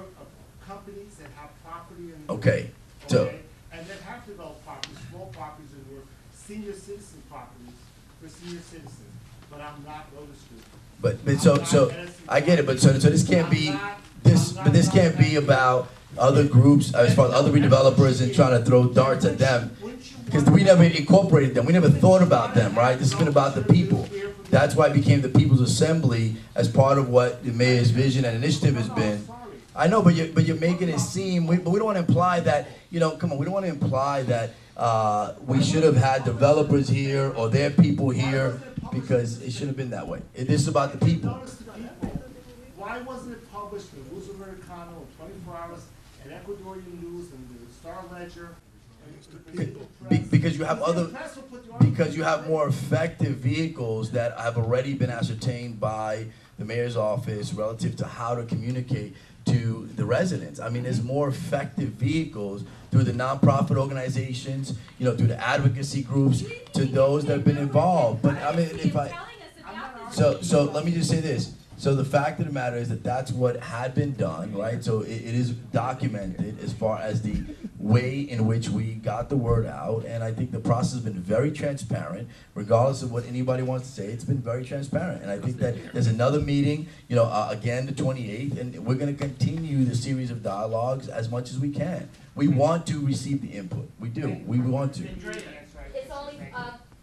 companies that have property in. Okay, so. Okay, and that have developed properties, small properties, and were senior citizen properties for senior citizens. But I'm not Lotus Group. But so I get it. But so this can't be this. But this can't be about other groups as far as other redevelopers and trying to throw darts at them, because we never incorporated them. We never thought about them, right? This has been about the people. That's why it became the People's Assembly as part of what the mayor's vision and initiative has been. I know, but you're making it seem. But we don't want to imply that. You know, come on. We don't want to imply that we should have had developers here or their people here, because it should have been that way. It is about the people. Why wasn't it published in Luz Americano in 24 hours, and Ecuadorian News, and the Star Ledger? Because you have more effective vehicles that have already been ascertained by the mayor's office relative to how to communicate to the residents. I mean, there's more effective vehicles through the nonprofit organizations, you know, through the advocacy groups, to those that have been involved. But I mean, so let me just say this. So the fact of the matter is that that's what had been done, right? So it is documented as far as the way in which we got the word out, and I think the process has been very transparent, regardless of what anybody wants to say. It's been very transparent, and I think that there's another meeting, you know, again the 28th, and we're going to continue the series of dialogues as much as we can. We want to receive the input. We do. We want to. It's only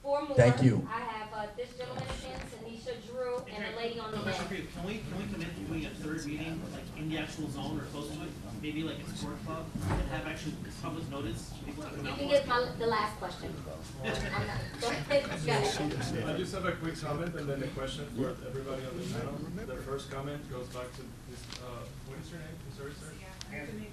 4 more. Thank you. I have this gentleman again, Tanisha Drew, and the lady on the left. Can we commit to doing a third meeting, like in the actual zone or close to it? Maybe like a sport club, and have actually public notice, people to come You out. can get the last question. Go ahead. I just have a quick comment and then a question for everybody on the panel. The first comment goes back to this, what is your name? I'm sorry, sir? Anthony.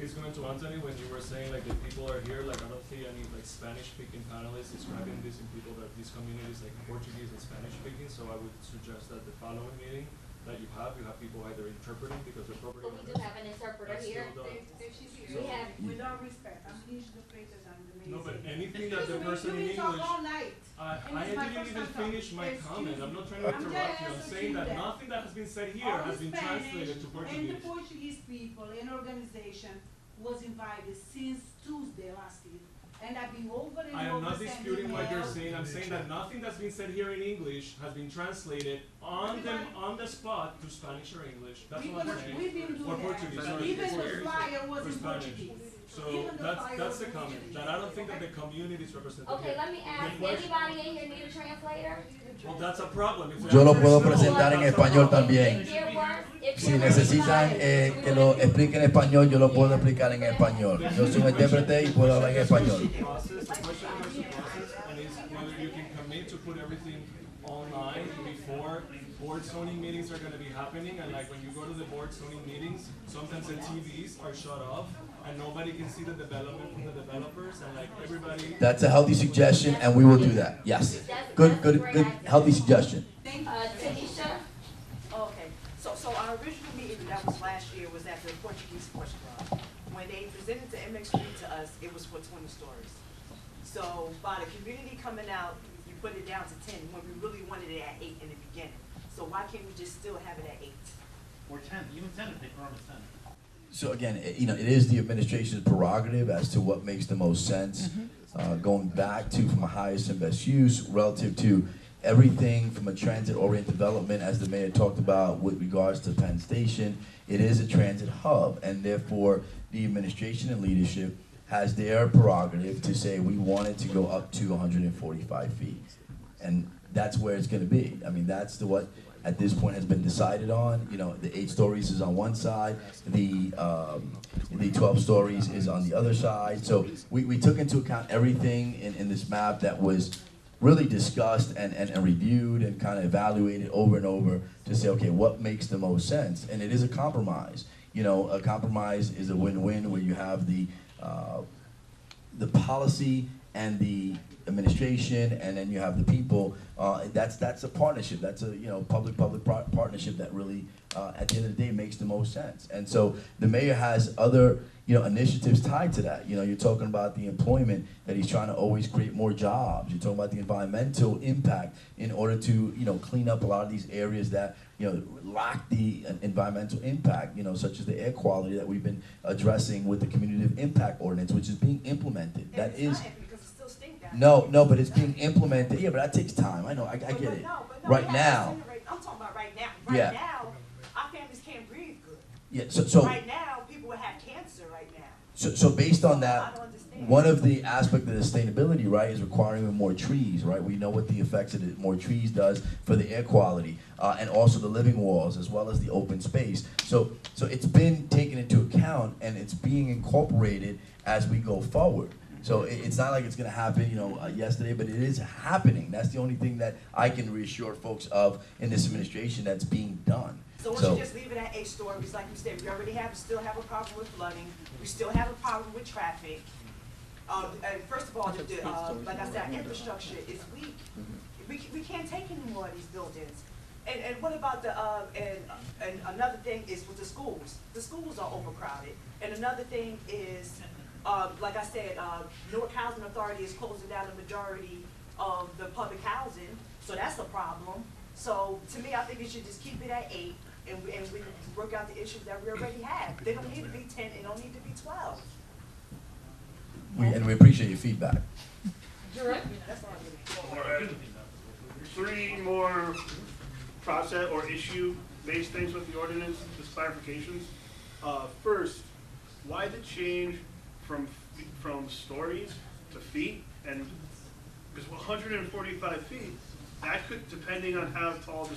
It's going to Anthony, when you were saying like the people are here, like I don't see any like Spanish speaking panelists describing this in people that these communities like Portuguese and Spanish speaking, so I would suggest that the following meeting that you have people either interpreting because the property. But we do have an interpreter here. We have. With all respect, I'm English interpreter and the No, but anything that the person in You talk English. all night. I didn't even finish my comment. I'm not trying to interrupt you. I'm saying that nothing that has been said here has been translated to And Portuguese. the Portuguese people and organization was invited since Tuesday last year. And I've been over and over. I am not disputing what you're emails. saying. I'm saying that nothing that's been said here in English has been translated on the spot to Spanish or English. That's what I'm saying. We've been Or doing Portuguese. that. Sorry, Even the Portuguese. flyer was Or in Spanish. Portuguese. So Even the flyer that's was the in comment. Portuguese. That I don't think that the community is represented Okay, here. let me ask, anybody in here need a translator? Well, that's a problem. If the Yo lo answer is puedo no, presentar en that's a español problem. también. Si necesitan que lo explique en español, yo lo puedo explicar en español. Yo soy un intérprete y puedo hablar en español. The question goes to process, and is whether you can commit to put everything online before board zoning meetings are gonna be happening, and like when you go to the board zoning meetings, sometimes the TVs are shut off, and nobody can see the development from the developers, and like everybody. That's a healthy suggestion, and we will do that. Yes. Good, healthy suggestion. Tanisha? Okay, so our original meeting that was last year was at the Portuguese Sports Club. When they presented the MX-3 to us, it was for 20 stories. So by the community coming out, you put it down to 10 when we really wanted it at 8 in the beginning. So why can't we just still have it at 8? Or 10, even 10 if they promise 10. So again, it is the administration's prerogative as to what makes the most sense. Going back to from a highest and best use relative to everything from a transit-oriented development, as the mayor talked about with regards to Penn Station, it is a transit hub, and therefore the administration and leadership has their prerogative to say we want it to go up to 145 feet. And that's where it's gonna be. I mean, that's what at this point has been decided on. You know, the 8 stories is on one side, the 12 stories is on the other side. So we took into account everything in this map that was really discussed and reviewed and kind of evaluated over and over to say, okay, what makes the most sense? And it is a compromise. You know, a compromise is a win-win where you have the policy and the administration, and then you have the people. That's a partnership. That's a public-public partnership that really, at the end of the day, makes the most sense. And so the mayor has other initiatives tied to that. You're talking about the employment that he's trying to always create more jobs. You're talking about the environmental impact in order to clean up a lot of these areas that lack the environmental impact. Such as the air quality that we've been addressing with the community impact ordinance, which is being implemented. And That it's is. not because it still stinks down No, but it's being implemented. Yeah, but that takes time. I know, I get it. Right now. I'm talking about right now. Right Yeah. now, our families can't breathe good. Yeah, so Right now, people will have cancer right now. So based on I that, don't understand. one of the aspects of sustainability, right, is requiring more trees, right? We know what the effects of more trees does for the air quality, and also the living walls, as well as the open space. So it's been taken into account, and it's being incorporated as we go forward. So it's not like it's going to happen, yesterday, but it is happening. That's the only thing that I can reassure folks of in this administration that's being done. So once you just leave it at 8 stories, like you said, we already still have a problem with flooding. We still have a problem with traffic. And first of all, like I said, our infrastructure is weak. We can't take any more of these buildings. And what about and another thing is with the schools. The schools are overcrowded. And another thing is, like I said, Newark Housing Authority is closing down the majority of the public housing, so that's a problem. So to me, I think you should just keep it at 8, and we work out the issues that we already have. They don't need to be 10, it don't need to be 12. And we appreciate your feedback. That's all I'm All right. 3 more process or issue-based things with the ordinance, just clarifications. First, why the change from stories to feet? And because 145 feet, that could, depending on how tall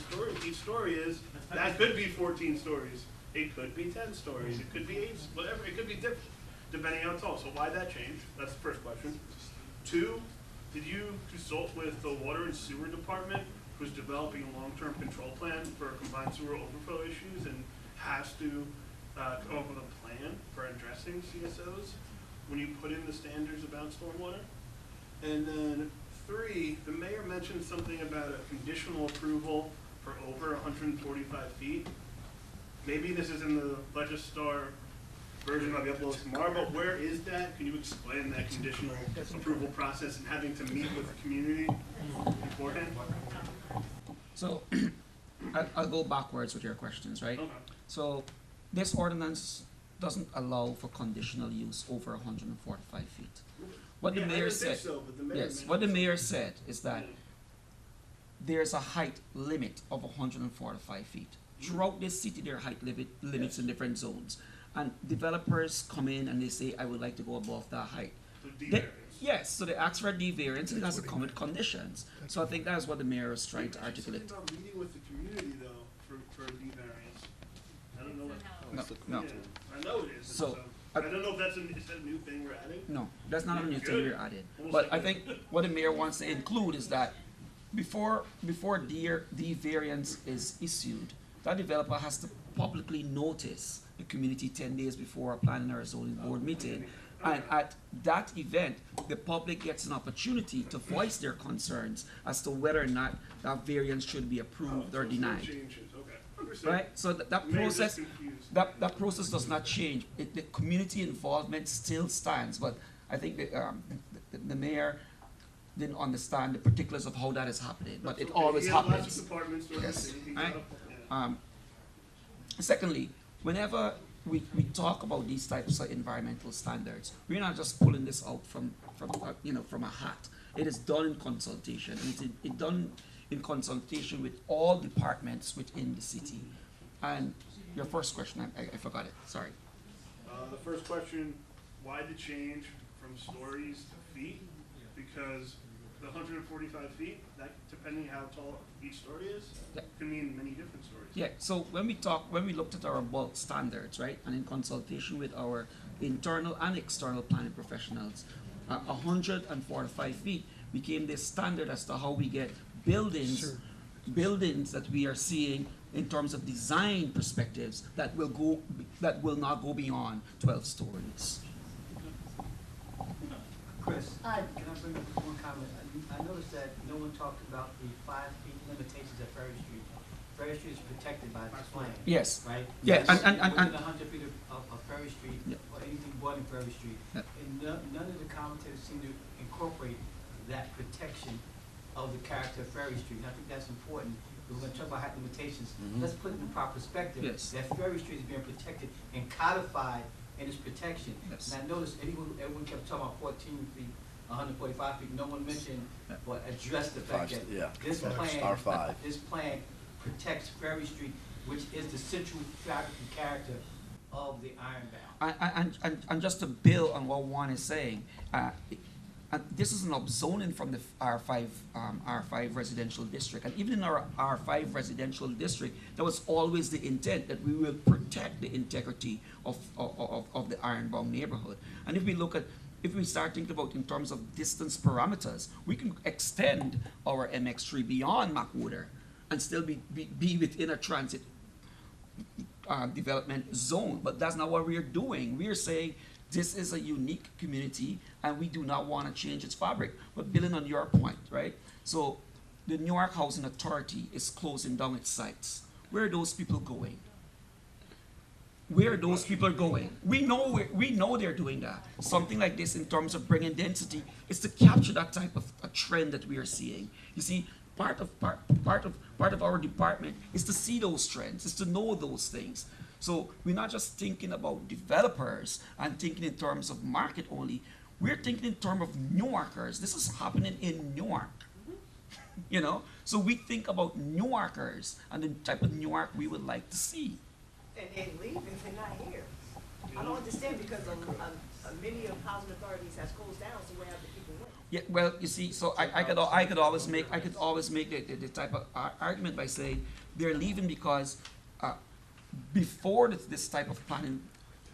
each story is, that could be 14 stories. It could be 10 stories. It could be 8, whatever. It could be different, depending on how tall. So why that change? That's the first question. 2, did you consult with the water and sewer department, who's developing a long-term control plan for combined sewer overflow issues and has to come up with a plan for addressing CSOs when you put in the standards about stormwater? And then 3, the mayor mentioned something about a conditional approval for over 145 feet. Maybe this is in the Legistar version I'll be uploaded tomorrow, but where is that? Can you explain that conditional approval process and having to meet with the community beforehand? So I'll go backwards with your questions, right? Okay. So this ordinance doesn't allow for conditional use over 145 feet. What the mayor said, what the mayor said is that there's a height limit of 145 feet. Throughout this city, there are height limits in different zones. And developers come in and they say, I would like to go above that height. Yes, so they ask for a D variance, and it has to come with conditions. So I think that's what the mayor is trying to articulate. About meeting with the community though for D variance. I don't know what. No. Yeah, I know it is. So, I don't know if is that a new thing we're adding? No, that's not a new thing Good. we're adding. Almost But like I think what the mayor wants to include is that before the variance is issued, that developer has to publicly notice the community 10 days before a planning or zoning board meeting. And at that event, the public gets an opportunity to voice their concerns as to whether or not that variance should be approved or denied. Right? So that process, that process does not change. The community involvement still stands, but I think the mayor didn't understand the particulars of how that is happening, but it always happens. Yes. Right? Secondly, whenever we talk about these types of environmental standards, we're not just pulling this out from a hat. It is done in consultation, and it's done in consultation with all departments within the city. And your first question, I forgot it, sorry. The first question, why the change from stories to feet? Because the 145 feet, that depending how tall each story is, can mean many different stories. Yeah, so when we looked at our bulk standards, right, and in consultation with our internal and external planning professionals, 145 feet became the standard as to how we get buildings that we are seeing in terms of design perspectives that will not go beyond 12 stories. Chris, can I bring up one comment? I noticed that no one talked about the 5 feet limitations at Ferry Street. Ferry Street is protected by this plan. Yes. Right? Yeah, Within 100 feet of Ferry Street, yeah, or anything but in Ferry Street. Yeah. And none of the commentators seem to incorporate that protection of the character of Ferry Street. And I think that's important. We're going to talk about height limitations. Let's put it in proper perspective. Yes. That Ferry Street is being protected and codified in its protection. Yes. And I noticed everyone kept talking about 14 feet, 145 feet. No one mentioned or addressed the fact that this plan protects Ferry Street, which is the central fabric and character of the Ironbound. And just to build on what Juan is saying, this is an upzoning from the R5 residential district. And even in our R5 residential district, that was always the intent, that we will protect the integrity of the Ironbound neighborhood. And if we start thinking about in terms of distance parameters, we can extend our MX-3 beyond Macwater and still be within a transit development zone. But that's not what we're doing. We're saying this is a unique community and we do not want to change its fabric. But building on your point, right? So the Newark Housing Authority is closing down its sites. Where are those people going? Where are those people going? We know they're doing that. Something like this in terms of bringing density is to capture that type of a trend that we are seeing. You see, part of our department is to see those trends, is to know those things. So we're not just thinking about developers and thinking in terms of market only. We're thinking in terms of Newarkers. This is happening in Newark. You know, so we think about Newarkers and the type of Newark we would like to see. And leave if they're not here. I don't understand because many of housing authorities has closed down, so where have the people went? Yeah, well, you see, so I could always make the type of argument by saying they're leaving because before this type of planning,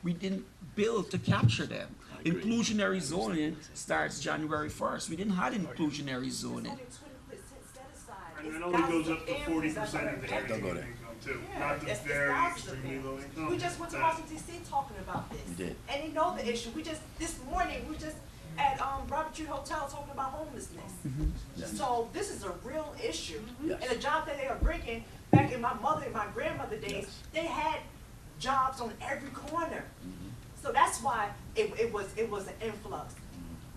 we didn't build to capture them. Inclusionary zoning starts January 1st. We didn't have inclusionary zoning. And it only goes up to 40% of the area income too, not the very extremely low income. We just went to Washington D.C. talking about this. You did. And they know the issue. This morning, we just at Robert Tree Hotel talking about homelessness. Yes. So this is a real issue. Yes. And the job that they are bringing, back in my mother and my grandmother days, they had jobs on every corner. So that's why it was an influx.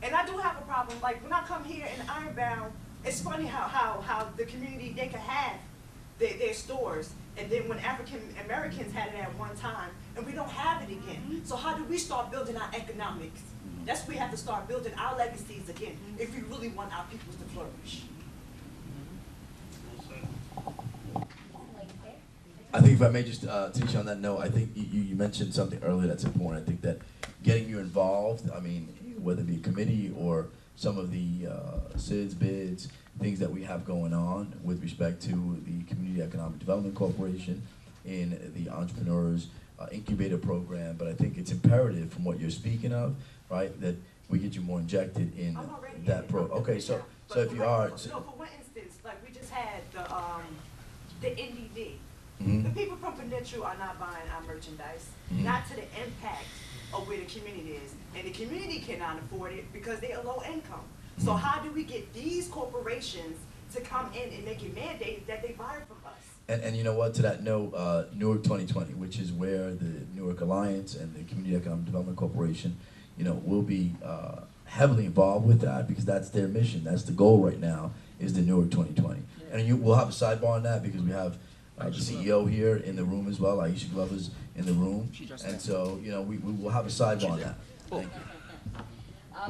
And I do have a problem, like when I come here in Ironbound, it's funny how the community, they can have their stores, and then when African Americans had it at one time, and we don't have it again. So how do we start building our economics? That's where we have to start building our legacies again, if we really want our peoples to flourish. I think if I may just teach on that note, I think you mentioned something earlier that's important. I think that getting you involved, I mean, whether it be a committee or some of the SIDS bids, things that we have going on with respect to the Community Economic Development Corporation in the Entrepreneurs Incubator Program. But I think it's imperative from what you're speaking of, right, that we get you more injected in that program. Okay, so if you are... No, for one instance, like the NDD. Mhm. The people from Peninsula are not buying our merchandise, Mhm. not to the impact of where the community is. And the community cannot afford it because they are low income. So how do we get these corporations to come in and make it mandated that they buy it from us? And you know what, to that note, Newark 2020, which is where the Newark Alliance and the Community Economic Development Corporation, you know, will be heavily involved with that because that's their mission. That's the goal right now, is the Newark 2020. And we'll have a sidebar on that because we have the CEO here in the room as well. Aisha Glover's in the room. And so, you know, we will have a sidebar on that. Thank you.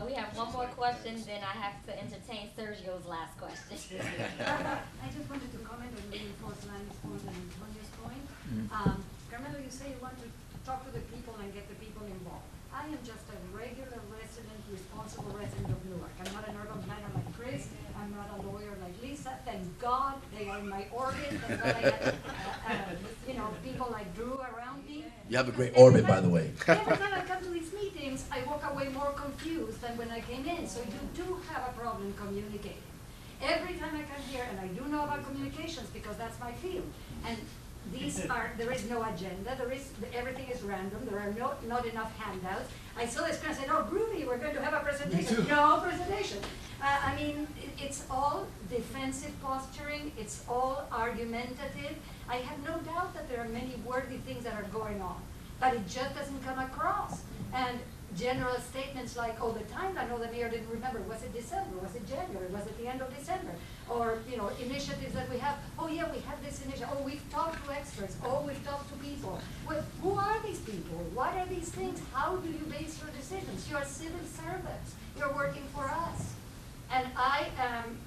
We have one more question, then I have to entertain Sergio's last question. I just wanted to comment on reinforced Lanny's point and Antonio's point. Carmelo, you say you want to talk to the people and get the people involved. I am just a regular resident, responsible resident of Newark. I'm not an urban planner like Chris. I'm not a lawyer like Lisa. Thank God they are in my orbit. Thank God I have, people like Drew around me. You have a great orbit, by the way. Every time I come to these meetings, I walk away more confused than when I came in. So you do have a problem communicating. Every time I come here, and I do know about communications because that's my field, and there is no agenda, everything is random, there are not enough handouts. I saw this and said, oh, Rudy, we're going to have a presentation. No presentation. It's all defensive posturing, it's all argumentative. I have no doubt that there are many worthy things that are going on, but it just doesn't come across. And general statements like, oh, the timeline, oh, the mayor didn't remember, was it December, was it January, was it the end of December? Or, initiatives that we have, oh yeah, we have this initiative, oh, we've talked to experts, oh, we've talked to people. Well, who are these people? What are these things? How do you base your decisions? You are civil servants, you're working for us. And I am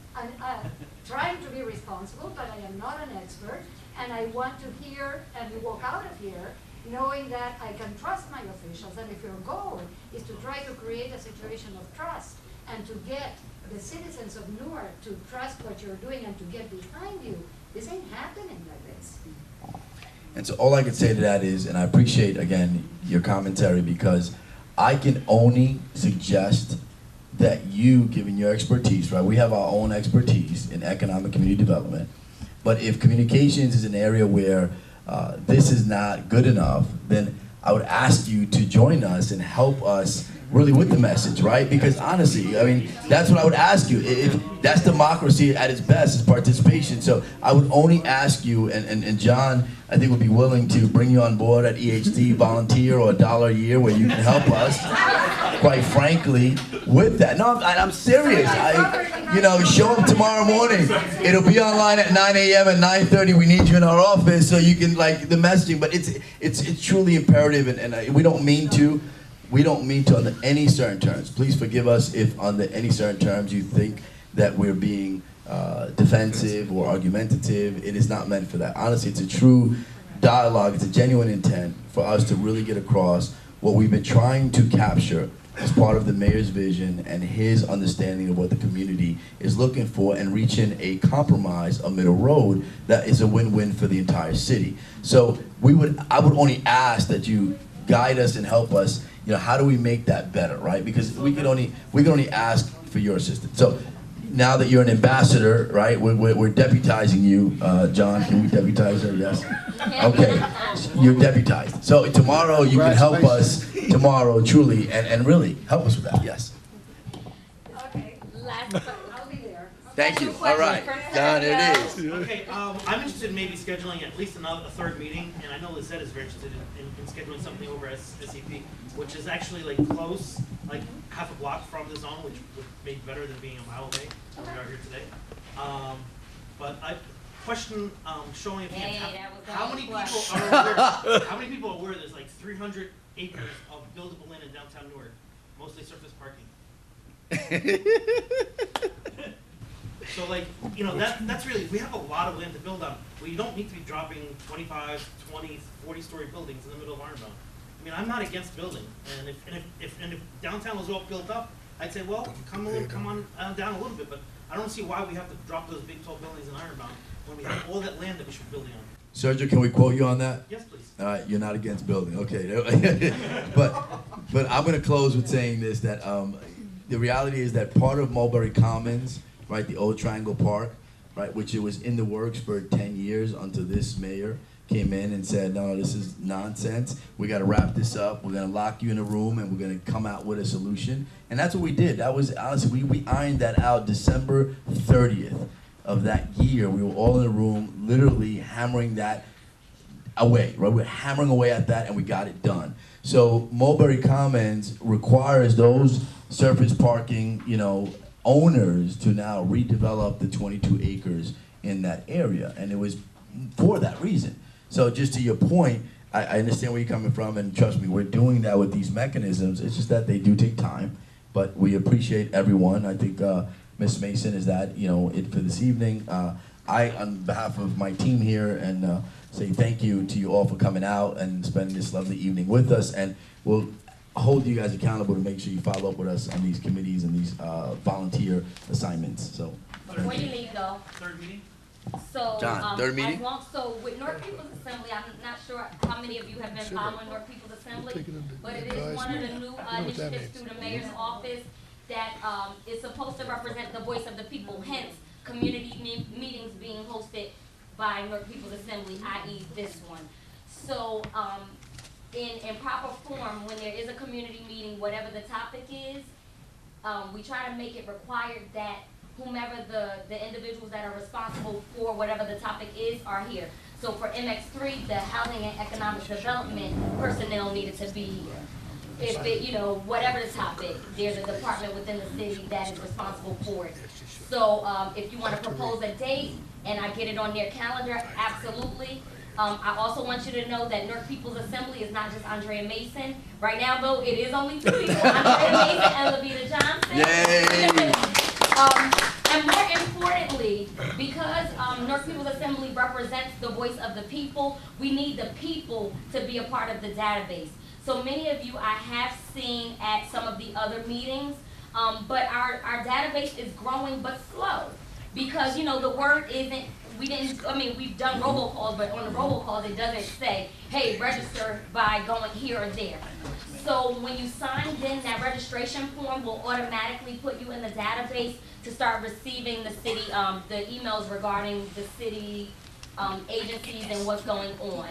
trying to be responsible, but I am not an expert, and I want to hear and walk out of here knowing that I can trust my officials, and if your goal is to try to create a situation of trust and to get the citizens of Newark to trust what you're doing and to get behind you, this ain't happening like this. And so all I can say to that is, and I appreciate, again, your commentary, because I can only suggest that you, given your expertise, right, we have our own expertise in economic community development, but if communications is an area where this is not good enough, then I would ask you to join us and help us really with the message, right? Because honestly, that's what I would ask you. If that's democracy at its best, is participation. So I would only ask you, and John, I think would be willing to bring you on board at EHD, volunteer, or $1 a year where you can help us, quite frankly, with that. No, I'm serious. Show up tomorrow morning. It'll be online at 9 a.m. At 9:30, we need you in our office so you can, the messaging. But it's truly imperative, and we don't mean to. We don't mean to under any certain terms. Please forgive us if under any certain terms you think that we're being defensive or argumentative. It is not meant for that. Honestly, it's a true dialogue. It's a genuine intent for us to really get across what we've been trying to capture as part of the mayor's vision and his understanding of what the community is looking for, and reaching a compromise, a middle road that is a win-win for the entire city. So I would only ask that you guide us and help us. How do we make that better, right? Because we can only ask for your assistance. So now that you're an ambassador, right? We're deputizing you, John. Can we deputize her? Yes. Okay. You're deputized. So tomorrow you can help us. Tomorrow, truly, and really help us with that. Yes. Okay. I'll be there. Thank you. All right, John. It is. Okay. I'm interested in maybe scheduling at least a third meeting, and I know Lizette is very interested in scheduling something over at SCP, which is actually close, half a block from the zone, which would make better than being a mile away where we are here today. But question, showing of hands, how many people are aware there's 300 acres of buildable land in downtown Newark, mostly surface parking? So that's really, we have a lot of land to build on. We don't need to be dropping 25, 20, 40-story buildings in the middle of Ironbound. I'm not against building, and if downtown was all built up, I'd say, well, come on down a little bit, but I don't see why we have to drop those big tall buildings in Ironbound when we have all that land that we should be building on. Sergio, can we quote you on that? Yes, please. All right, you're not against building, okay. but I'm going to close with saying this, that the reality is that part of Mulberry Commons, right, the old Triangle Park, right? Which it was in the works for 10 years until this mayor came in and said, no, this is nonsense. We got to wrap this up. We're going to lock you in a room and we're going to come out with a solution. And that's what we did. That was, honestly, we ironed that out December 30th of that year. We were all in a room literally hammering that away, right? We're hammering away at that and we got it done. So Mulberry Commons requires those surface parking, owners to now redevelop the 22 acres in that area. And it was for that reason. So just to your point, I understand where you're coming from, and trust me, we're doing that with these mechanisms. It's just that they do take time, but we appreciate everyone. I think Ms. Mason is that, it for this evening. I, on behalf of my team here, and say thank you to you all for coming out and spending this lovely evening with us, and we'll hold you guys accountable to make sure you follow up with us on these committees and these volunteer assignments. So. Before you leave though. Third meeting? So, John, third meeting? So with North People's Assembly, I'm not sure how many of you have been following North People's Assembly, but it is one of the new initiatives through the mayor's office that is supposed to represent the voice of the people, hence community meetings being hosted by North People's Assembly, i.e. this one. So in proper form, when there is a community meeting, whatever the topic is, we try to make it required that whomever the individuals that are responsible for whatever the topic is are here. So for MX-3, the housing and economic development personnel needed to be here. If it, whatever the topic, there's a department within the city that is responsible for it. So if you want to propose a date and I get it on their calendar, absolutely. I also want you to know that North People's Assembly is not just Andrea Mason. Right now, though, it is only 2 people, Andrea Mason and Lavita Johnson. Yay! And more importantly, because North People's Assembly represents the voice of the people, we need the people to be a part of the database. So many of you I have seen at some of the other meetings, but our database is growing but slow. Because, the word isn't, we've done robocalls, but on the robocalls it doesn't say, hey, register by going here or there. So when you sign in, that registration form will automatically put you in the database to start receiving the city, the emails regarding the city agencies and what's going on.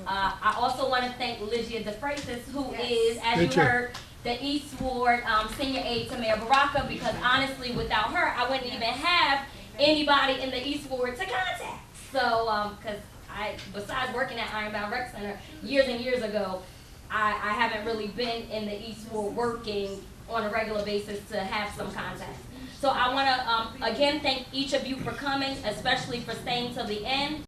I also want to thank Lygia DeFreitas, who is, as you heard, the East Ward senior aide to Mayor Baraka, because honestly, without her, I wouldn't even have anybody in the East Ward to contact. So, because besides working at Ironbound Rec Center years and years ago, I haven't really been in the East Ward working on a regular basis to have some contact. So I want to, again, thank each of you for coming, especially for staying till the end.